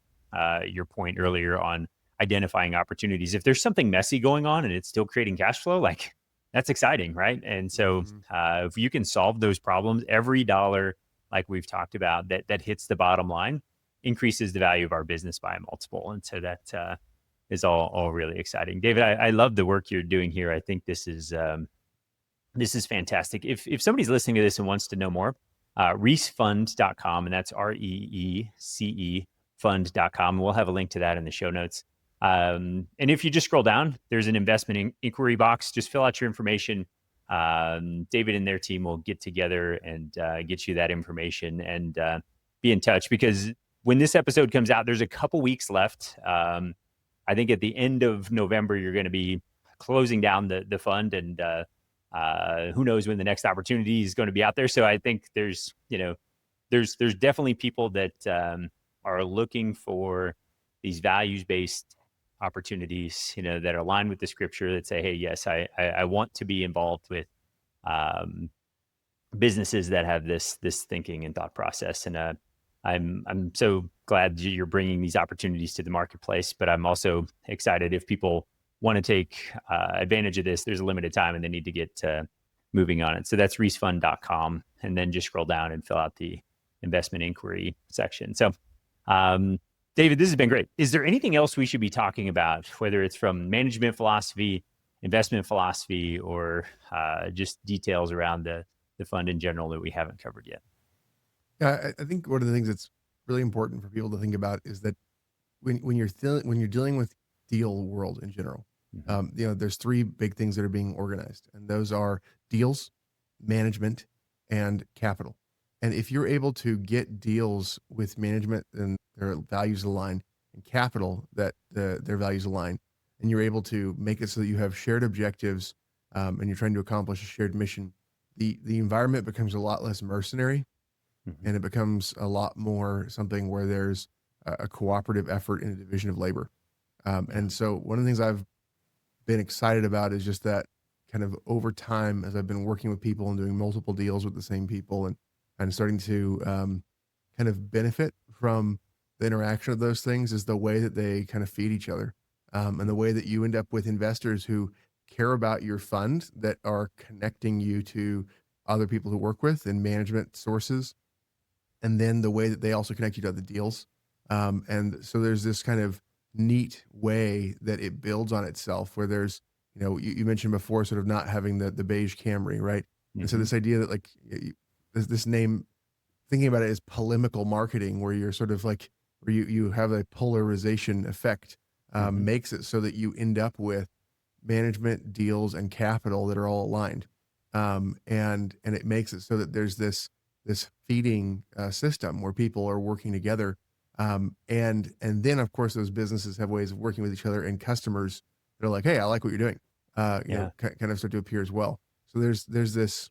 your point earlier on identifying opportunities. If there's something messy going on and it's still creating cash flow, like that's exciting, right? And so if you can solve those problems, every dollar, like we've talked about, that hits the bottom line increases the value of our business by a multiple. And so that is all really exciting. David, I love the work you're doing here. I think this is fantastic. If somebody's listening to this and wants to know more, reecefund.com, and that's REECE fund.com. We'll have a link to that in the show notes. And if you just scroll down, there's an investment inquiry box. Just fill out your information. David and their team will get together and get you that information and be in touch, because when this episode comes out, there's a couple weeks left. I think at the end of November, you're going to be closing down the fund, and who knows when the next opportunity is going to be out there. So I think there's definitely people that are looking for these values-based opportunities, that are aligned with the scripture, that say, hey, yes, I want to be involved with businesses that have this thinking and thought process. And I'm so glad you're bringing these opportunities to the marketplace, but I'm also excited if people want to take advantage of this. There's a limited time and they need to get moving on it. So that's reecefund.com, and then just scroll down and fill out the investment inquiry section. So David, this has been great. Is there anything else we should be talking about, whether it's from management philosophy, investment philosophy, or just details around the fund in general that we haven't covered yet? Yeah, I think one of the things that's really important for people to think about is that when you're dealing with deal world in general, there's three big things that are being organized, and those are deals, management, and capital. And if you're able to get deals with management and their values align, and capital that their values align, and you're able to make it so that you have shared objectives, and you're trying to accomplish a shared mission, the environment becomes a lot less mercenary, and it becomes a lot more something where there's a cooperative effort in a division of labor. And so one of the things I've been excited about is just that kind of over time, as I've been working with people and doing multiple deals with the same people, and starting to kind of benefit from the interaction of those things, is the way that they kind of feed each other. And the way that you end up with investors who care about your fund, that are connecting you to other people who work with and management sources. And then the way that they also connect you to other deals. And so there's this kind of neat way that it builds on itself, where there's, you mentioned before, sort of not having the beige Camry, right? And so this idea that, like, this name, thinking about it as polemical marketing, where you're sort of like, where you have a polarization effect, makes it so that you end up with management, deals, and capital that are all aligned. And it makes it so that there's this feeding system where people are working together. And then of course those businesses have ways of working with each other, and customers that are like, hey, I like what you're doing, kind of start to appear as well. So there's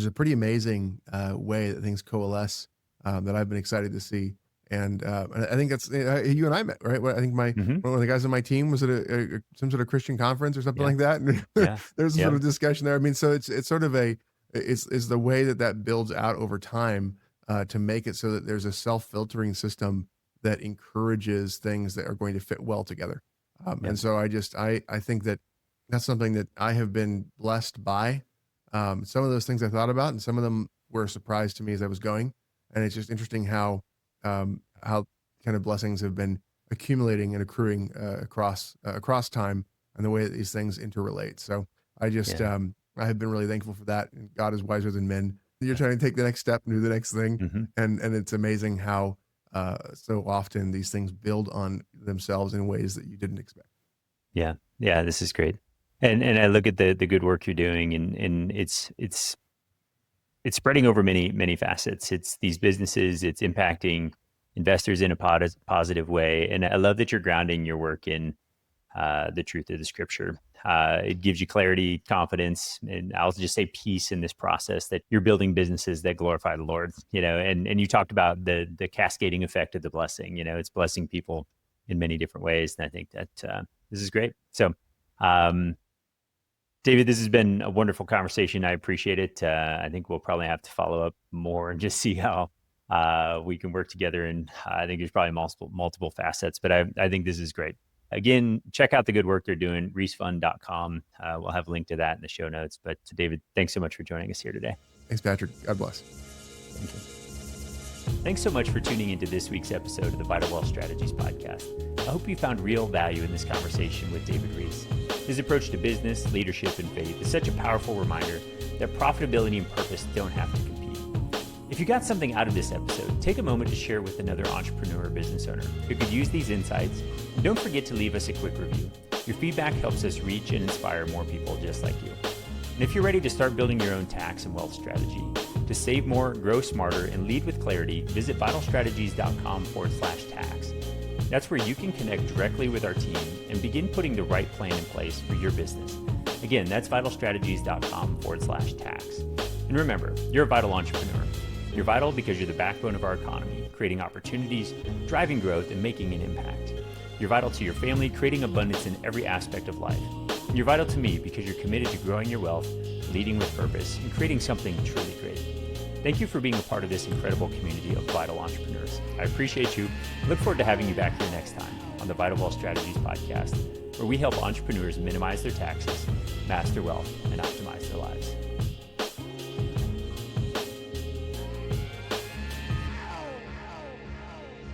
a pretty amazing way that things coalesce, that I've been excited to see. And I think that's you and I met, right? I think one of the guys on my team was at some sort of Christian conference or something like that. And there's a sort of discussion there. I mean, so it's sort of it's the way that builds out over time, to make it so that there's a self-filtering system that encourages things that are going to fit well together. And so I think that that's something that I have been blessed by. Some of those things I thought about, and some of them were a surprise to me as I was going. And it's just interesting how kind of blessings have been accumulating and accruing across time, and the way that these things interrelate. So I have been really thankful for that. And God is wiser than men. You're trying to take the next step and do the next thing. And it's amazing how so often these things build on themselves in ways that you didn't expect. Yeah. This is great. And I look at the good work you're doing, and it's spreading over many facets. It's these businesses, it's impacting investors in a positive way. And I love that you're grounding your work in the truth of the scripture. It gives you clarity, confidence, and I'll just say peace in this process, that you're building businesses that glorify the Lord, and you talked about the cascading effect of the blessing. It's blessing people in many different ways. And I think that this is great. So David, this has been a wonderful conversation. I appreciate it. I think we'll probably have to follow up more and just see how we can work together. And I think there's probably multiple facets, but I think this is great. Again, check out the good work they're doing, reecefund.com. We'll have a link to that in the show notes. But David, thanks so much for joining us here today. Thanks, Patrick. God bless. Thank you. Thanks so much for tuning into this week's episode of the Vital Wealth Strategies podcast. I hope you found real value in this conversation with David Reece. His approach to business, leadership, and faith is such a powerful reminder that profitability and purpose don't have to compete. If you got something out of this episode, take a moment to share with another entrepreneur or business owner who could use these insights. And don't forget to leave us a quick review. Your feedback helps us reach and inspire more people just like you. And if you're ready to start building your own tax and wealth strategy, to save more, grow smarter, and lead with clarity, visit vitalstrategies.com/tax. That's where you can connect directly with our team and begin putting the right plan in place for your business. Again, that's vitalstrategies.com/tax. And remember, you're a vital entrepreneur. You're vital because you're the backbone of our economy, creating opportunities, driving growth, and making an impact. You're vital to your family, creating abundance in every aspect of life. And you're vital to me because you're committed to growing your wealth, leading with purpose, and creating something truly great. Thank you for being a part of this incredible community of vital entrepreneurs. I appreciate you. Look forward to having you back here next time on the Vital Wealth Strategies podcast, where we help entrepreneurs minimize their taxes, master wealth, and optimize their lives.